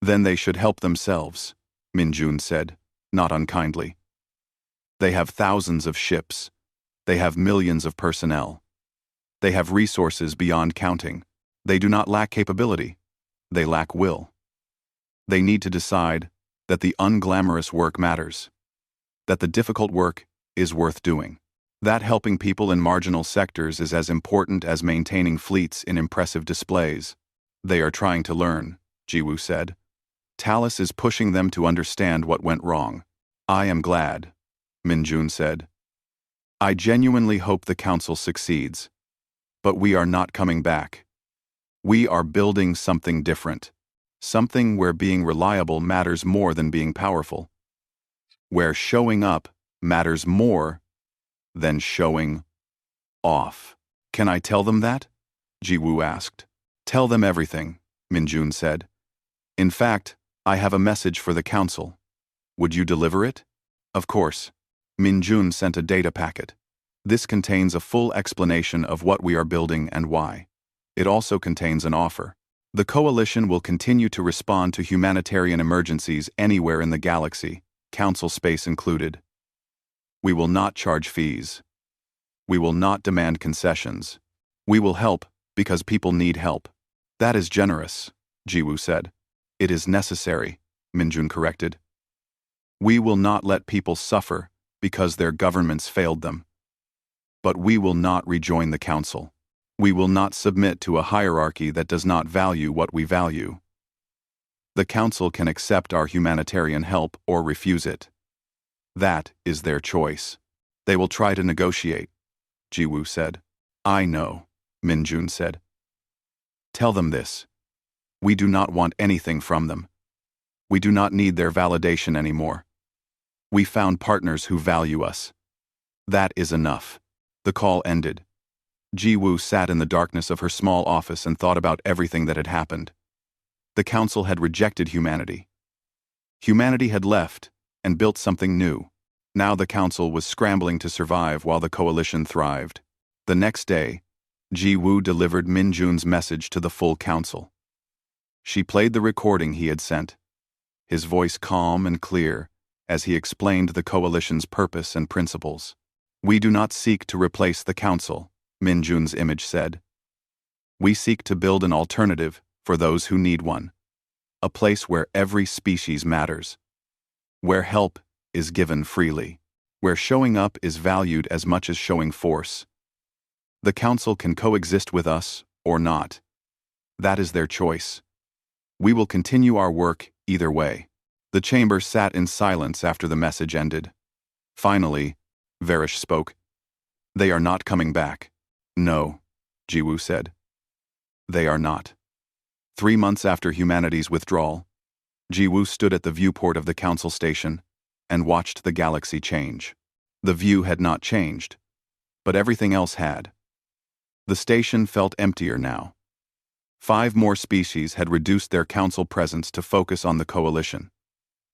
[SPEAKER 1] "Then they should help themselves," Min Jun said, not unkindly. "They have thousands of ships. They have millions of personnel. They have resources beyond counting. They do not lack capability. They lack will. They need to decide that the unglamorous work matters. That the difficult work is worth doing. That helping people in marginal sectors is as important as maintaining fleets in impressive displays. They are trying to learn," Ji-woo said. "Talus is pushing them to understand what went wrong." "I am glad," Min Jun said. "I genuinely hope the council succeeds. But we are not coming back. We are building something different. Something where being reliable matters more than being powerful. Where showing up matters more than showing off." "Can I tell them that?" Ji-woo asked. "Tell them everything," Min Jun said. "In fact, I have a message for the council. Would you deliver it?" "Of course." Min Jun sent a data packet. This contains a full explanation of what we are building and why. It also contains an offer. The coalition will continue to respond to humanitarian emergencies anywhere in the galaxy, council space included. We will not charge fees. We will not demand concessions. We will help because people need help. "That is generous," Ji-woo said. "It is necessary," Min Jun corrected. "We will not let people suffer because their governments failed them. But we will not rejoin the council. We will not submit to a hierarchy that does not value what we value. The council can accept our humanitarian help or refuse it. That is their choice. They will try to negotiate," Ji-woo said. "I know," Min Jun said. "Tell them this. We do not want anything from them. We do not need their validation anymore. We found partners who value us. That is enough." The call ended. Ji-woo sat in the darkness of her small office and thought about everything that had happened. The council had rejected humanity. Humanity had left and built something new. Now the council was scrambling to survive while the coalition thrived. The next day, Ji-woo delivered Min Jun's message to the full council. She played the recording he had sent, his voice calm and clear as he explained the coalition's purpose and principles. "We do not seek to replace the council," Min Jun's image said. "We seek to build an alternative for those who need one. A place where every species matters. Where help is given freely. Where showing up is valued as much as showing force. The council can coexist with us or not. That is their choice. We will continue our work either way." The chamber sat in silence after the message ended. Finally, Varish spoke. "They are not coming back." "No," Ji-woo said. "They are not." 3 months after humanity's withdrawal, Jiwoo stood at the viewport of the Council Station and watched the galaxy change. The view had not changed, but everything else had. The station felt emptier now. 5 more species had reduced their council presence to focus on the coalition.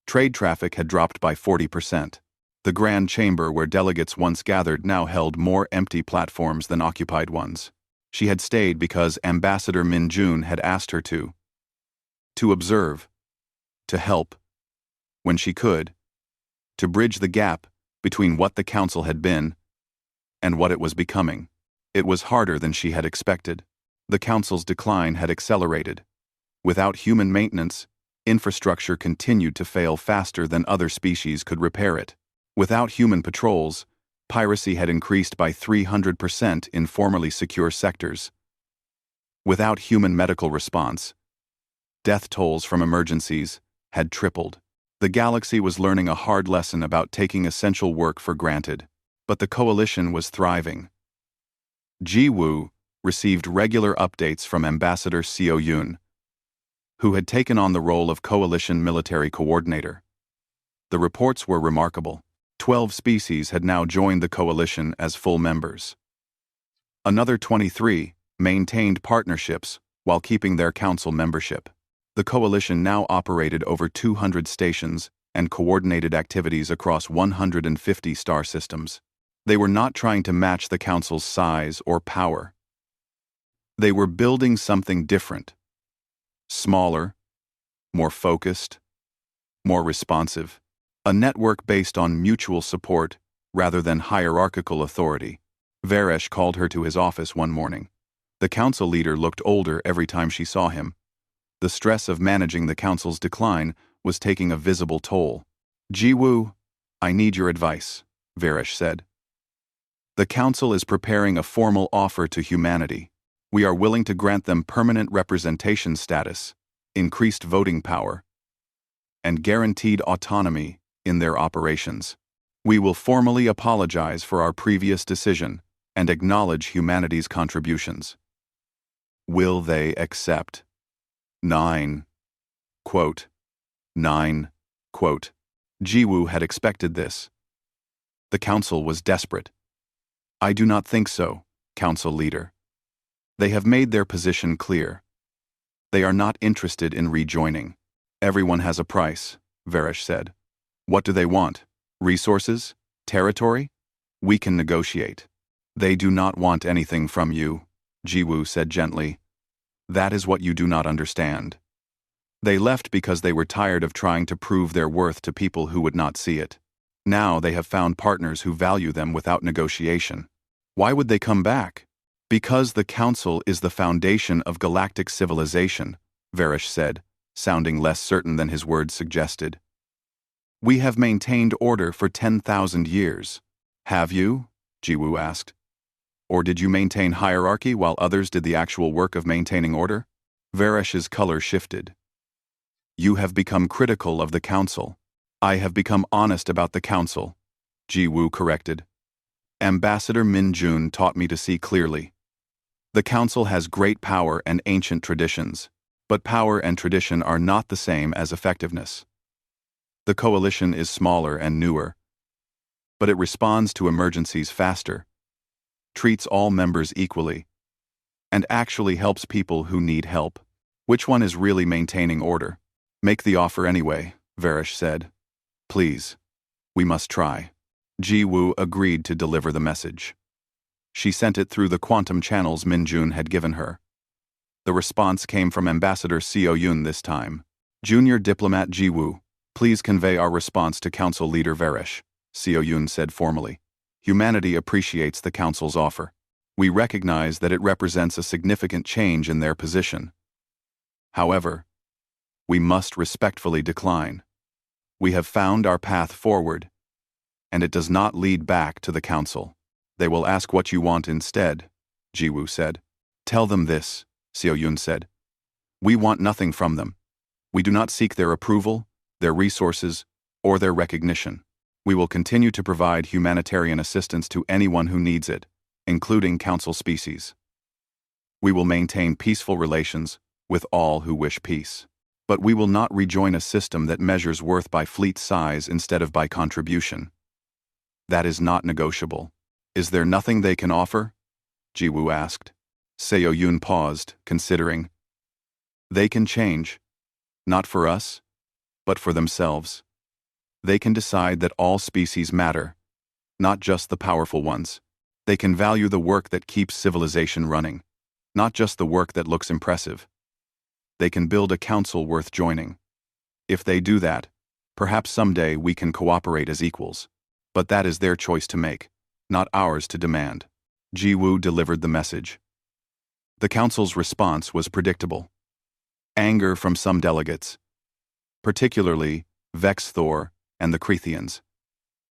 [SPEAKER 1] Trade traffic had dropped by 40%. The Grand Chamber where delegates once gathered now held more empty platforms than occupied ones. She had stayed because Ambassador Min Jun had asked her to observe, to help, when she could, to bridge the gap between what the council had been and what it was becoming. It was harder than she had expected. The council's decline had accelerated. Without human maintenance, infrastructure continued to fail faster than other species could repair it. Without human patrols, piracy had increased by 300% in formerly secure sectors. Without human medical response, death tolls from emergencies had tripled. The galaxy was learning a hard lesson about taking essential work for granted, but the coalition was thriving. Jiwoo received regular updates from Ambassador Seo Yoon, who had taken on the role of coalition military coordinator. The reports were remarkable. 12 species had now joined the coalition as full members. Another 23 maintained partnerships while keeping their council membership. The coalition now operated over 200 stations and coordinated activities across 150 star systems. They were not trying to match the council's size or power. They were building something different. Smaller, more focused, more responsive. A network based on mutual support rather than hierarchical authority. Varesh called her to his office one morning. The council leader looked older every time she saw him. The stress of managing the council's decline was taking a visible toll. Jiwoo, I need your advice, Varesh said. The council is preparing a formal offer to humanity. We are willing to grant them permanent representation status, increased voting power, and guaranteed autonomy in their operations. We will formally apologize for our previous decision and acknowledge humanity's contributions. Will they accept? 9. Quote. 9. Quote. Jiwoo had expected this. The council was desperate. I do not think so, council leader. They have made their position clear. They are not interested in rejoining. Everyone has a price, Varesh said. What do they want? Resources? Territory? We can negotiate. They do not want anything from you, Jiwoo said gently. That is what you do not understand. They left because they were tired of trying to prove their worth to people who would not see it. Now they have found partners who value them without negotiation. Why would they come back? Because the council is the foundation of galactic civilization, Varesh said, sounding less certain than his words suggested. We have maintained order for 10,000 years. Have you? Jiwoo asked. Or did you maintain hierarchy while others did the actual work of maintaining order? Varesh's color shifted. You have become critical of the council. I have become honest about the council, Jiwoo corrected. Ambassador Min Jun taught me to see clearly. The council has great power and ancient traditions, but power and tradition are not the same as effectiveness. The coalition is smaller and newer, but it responds to emergencies faster, treats all members equally, and actually helps people who need help. Which one is really maintaining order? Make the offer anyway, Varesh said. Please. We must try. Jiwoo agreed to deliver the message. She sent it through the quantum channels Min Jun had given her. The response came from Ambassador Seo Yoon this time. Junior Diplomat Jiwoo, please convey our response to Council Leader Varesh, Seo Yoon said formally. Humanity appreciates the Council's offer. We recognize that it represents a significant change in their position. However, we must respectfully decline. We have found our path forward, and it does not lead back to the Council. They will ask what you want instead, Jiwoo said. Tell them this, Seo Yoon said. We want nothing from them. We do not seek their approval, their resources, or their recognition. We will continue to provide humanitarian assistance to anyone who needs it, including Council species. We will maintain peaceful relations with all who wish peace. But we will not rejoin a system that measures worth by fleet size instead of by contribution. That is not negotiable. Is there nothing they can offer? Jiwoo asked. Seo Yun paused, considering. They can change. Not for us, but for themselves. They can decide that all species matter, not just the powerful ones. They can value the work that keeps civilization running, not just the work that looks impressive. They can build a council worth joining. If they do that, perhaps someday we can cooperate as equals. But that is their choice to make, not ours to demand. Jiwoo delivered the message. The council's response was predictable. Anger from some delegates, particularly Vex Thor and the Crethians.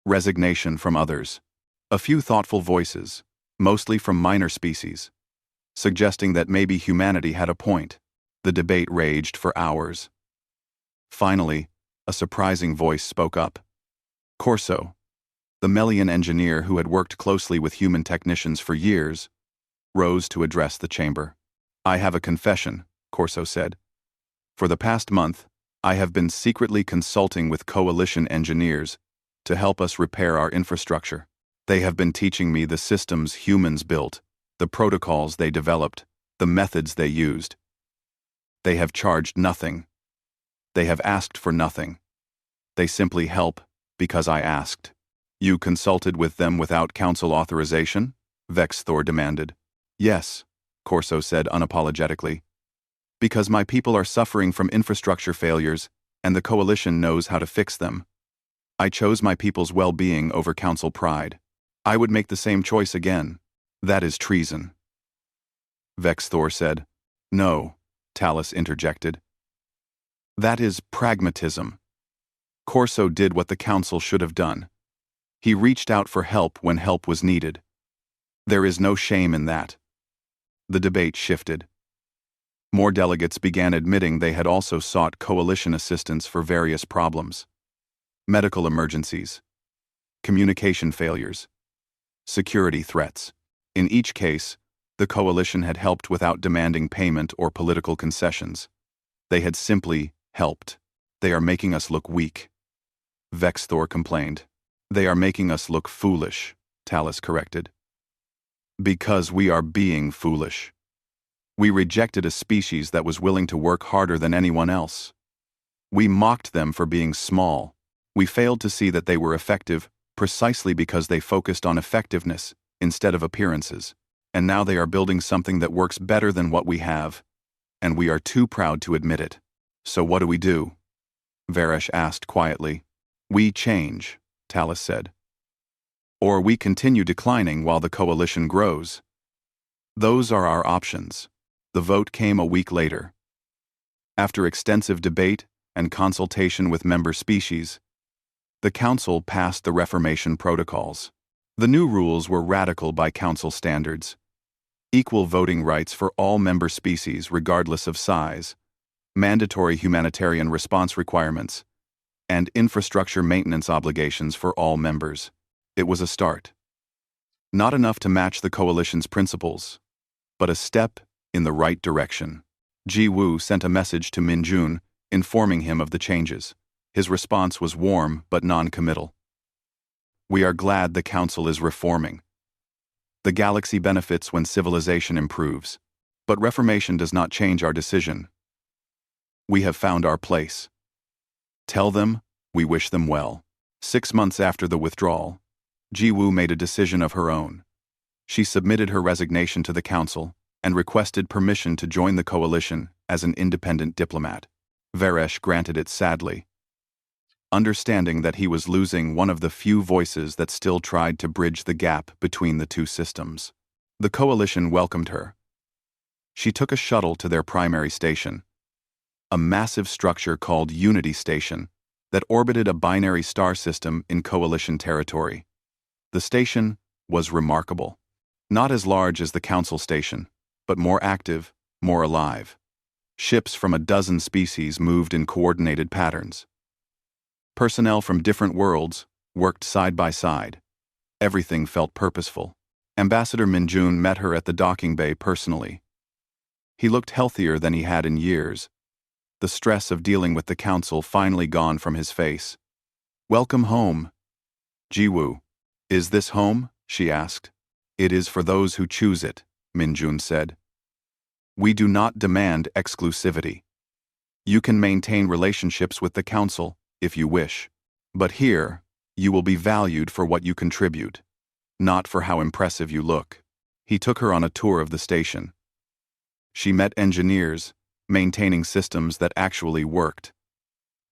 [SPEAKER 1] Resignation from others. A few thoughtful voices, mostly from minor species, suggesting that maybe humanity had a point. The debate raged for hours. Finally, a surprising voice spoke up. Corso, the Melian engineer who had worked closely with human technicians for years, rose to address the chamber. I have a confession, Corso said. For the past month, I have been secretly consulting with coalition engineers to help us repair our infrastructure. They have been teaching me the systems humans built, the protocols they developed, the methods they used. They have charged nothing. They have asked for nothing. They simply help because I asked. You consulted with them without council authorization? Vex Thor demanded. Yes, Corso said unapologetically. Because my people are suffering from infrastructure failures, and the coalition knows how to fix them. I chose my people's well-being over council pride. I would make the same choice again. That is treason. Vex Thor said. No, Talus interjected. That is pragmatism. Corso did what the council should have done. He reached out for help when help was needed. There is no shame in that. The debate shifted. More delegates began admitting they had also sought coalition assistance for various problems. Medical emergencies, communication failures, security threats. In each case, the coalition had helped without demanding payment or political concessions. They had simply helped. They are making us look weak. Vex Thor complained. They are making us look foolish, Talus corrected. Because we are being foolish. We rejected a species that was willing to work harder than anyone else. We mocked them for being small. We failed to see that they were effective precisely because they focused on effectiveness instead of appearances. And now they are building something that works better than what we have, and we are too proud to admit it. So what do? Varesh asked quietly. We change, Talus said. Or we continue declining while the coalition grows. Those are our options. The vote came a week later. After extensive debate and consultation with member species, the Council passed the Reformation Protocols. The new rules were radical by Council standards. Equal voting rights for all member species regardless of size, mandatory humanitarian response requirements, and infrastructure maintenance obligations for all members. It was a start. Not enough to match the coalition's principles, but a step in the right direction. Jiwoo sent a message to Minjun, informing him of the changes. His response was warm but non-committal. We are glad the Council is reforming. The galaxy benefits when civilization improves, but reformation does not change our decision. We have found our place. Tell them we wish them well. 6 months after the withdrawal, Jiwoo made a decision of her own. She submitted her resignation to the Council and requested permission to join the coalition as an independent diplomat. Varesh granted it sadly, understanding that he was losing one of the few voices that still tried to bridge the gap between the two systems. The coalition welcomed her. She took a shuttle to their primary station, a massive structure called Unity Station that orbited a binary star system in coalition territory. The station was remarkable. Not as large as the Council station, but more active, more alive. Ships from a dozen species moved in coordinated patterns. Personnel from different worlds worked side by side. Everything felt purposeful. Ambassador Minjun met her at the docking bay personally. He looked healthier than he had in years, the stress of dealing with the council finally gone from his face. "Welcome home." "Jiwoo, is this home?" she asked. "It is for those who choose it," Minjun said. "We do not demand exclusivity. You can maintain relationships with the council, if you wish. But here, you will be valued for what you contribute, not for how impressive you look." He took her on a tour of the station. She met engineers, maintaining systems that actually worked.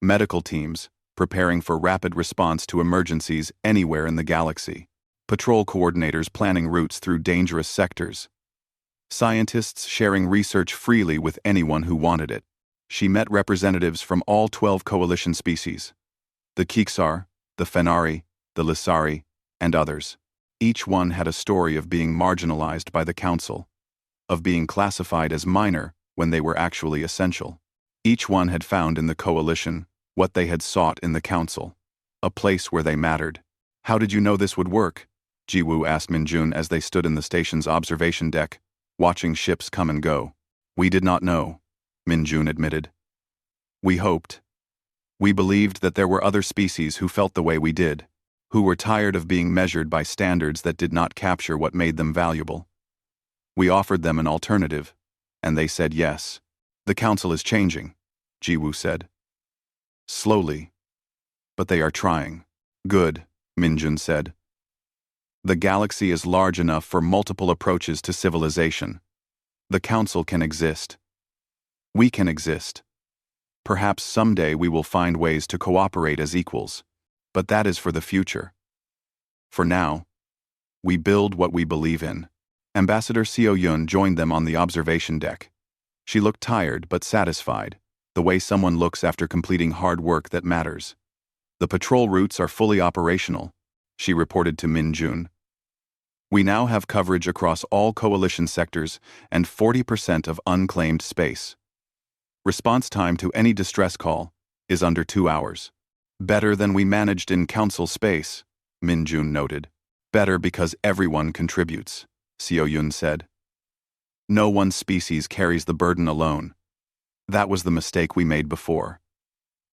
[SPEAKER 1] Medical teams, preparing for rapid response to emergencies anywhere in the galaxy. Patrol coordinators planning routes through dangerous sectors. Scientists sharing research freely with anyone who wanted it. She met representatives from all 12 coalition species. The Kiksar, the Fenari, the Lissari, and others. Each one had a story of being marginalized by the council, of being classified as minor when they were actually essential. Each one had found in the coalition what they had sought in the council, a place where they mattered. "How did you know this would work?" Jiwoo asked Minjun as they stood in the station's observation deck, watching ships come and go. "We did not know," Minjun admitted. "We hoped. We believed that there were other species who felt the way we did, who were tired of being measured by standards that did not capture what made them valuable. We offered them an alternative, and they said yes." "The council is changing," Jiwoo said. "Slowly. But they are trying." "Good," Minjun said. "The galaxy is large enough for multiple approaches to civilization. The council can exist. We can exist. Perhaps someday we will find ways to cooperate as equals, but that is for the future. For now, we build what we believe in." Ambassador Seo-yun joined them on the observation deck. She looked tired but satisfied, the way someone looks after completing hard work that matters. "The patrol routes are fully operational," she reported to Minjun. "We now have coverage across all coalition sectors and 40% of unclaimed space. Response time to any distress call is under 2 hours. Better than we managed in council space," Minjun noted. "Better because everyone contributes," Seo-yun said. "No one species carries the burden alone. That was the mistake we made before.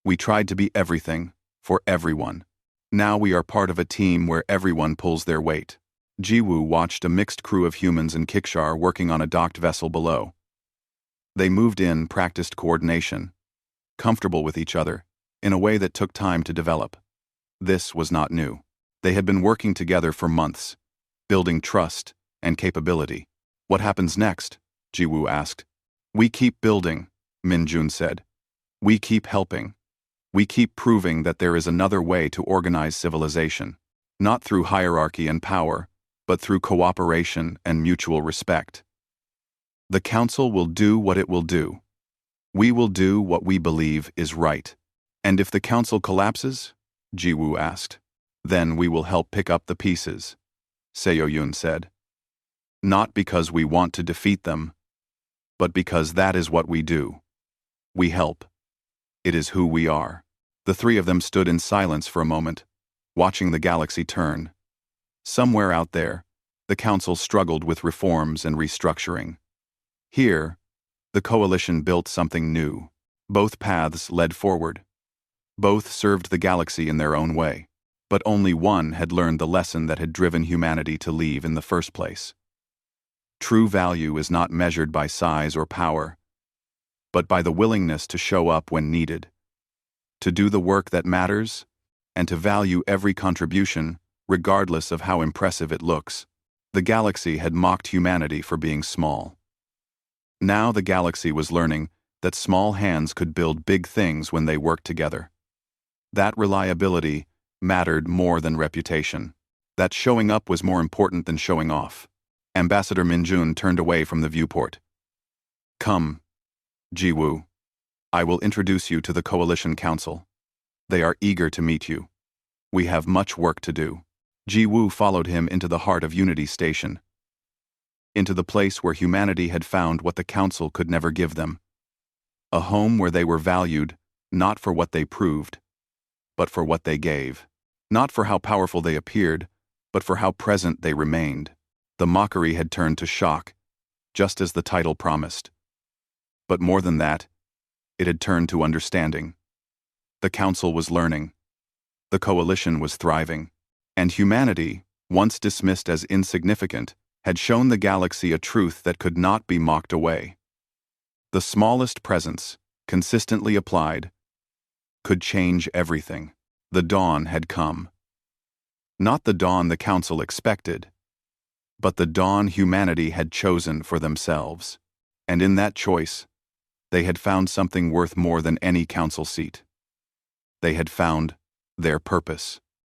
[SPEAKER 1] We tried to be everything, for everyone. Now we are part of a team where everyone pulls their weight." Jiwoo watched a mixed crew of humans and Kikshar working on a docked vessel below. They moved in, practiced coordination, comfortable with each other, in a way that took time to develop. This was not new. They had been working together for months, building trust and capability. "What happens next?" Jiwoo asked. "We keep building," Minjun said. "We keep helping. We keep proving that there is another way to organize civilization, not through hierarchy and power, but through cooperation and mutual respect. The council will do what it will do. We will do what we believe is right." "And if the council collapses?" Jiwoo asked. "Then we will help pick up the pieces," Seo-yun said. "Not because we want to defeat them, but because that is what we do. We help. It is who we are." The three of them stood in silence for a moment, watching the galaxy turn. Somewhere out there, the council struggled with reforms and restructuring. Here, the coalition built something new. Both paths led forward. Both served the galaxy in their own way, but only one had learned the lesson that had driven humanity to leave in the first place. True value is not measured by size or power, but by the willingness to show up when needed, to do the work that matters, and to value every contribution, regardless of how impressive it looks. The galaxy had mocked humanity for being small. Now the galaxy was learning that small hands could build big things when they worked together. That reliability mattered more than reputation. That showing up was more important than showing off. Ambassador Minjun turned away from the viewport. "Come, Jiwoo. I will introduce you to the Coalition Council. They are eager to meet you. We have much work to do." Jiwoo followed him into the heart of Unity Station, into the place where humanity had found what the Council could never give them. A home where they were valued, not for what they proved, but for what they gave. Not for how powerful they appeared, but for how present they remained. The Mockery had turned to shock, just as the title promised. But more than that, it had turned to understanding. The Council was learning. The Coalition was thriving. And humanity, once dismissed as insignificant, had shown the galaxy a truth that could not be mocked away. The smallest presence, consistently applied, could change everything. The dawn had come. Not the dawn the Council expected, but the dawn humanity had chosen for themselves. And in that choice, they had found something worth more than any council seat. They had found their purpose.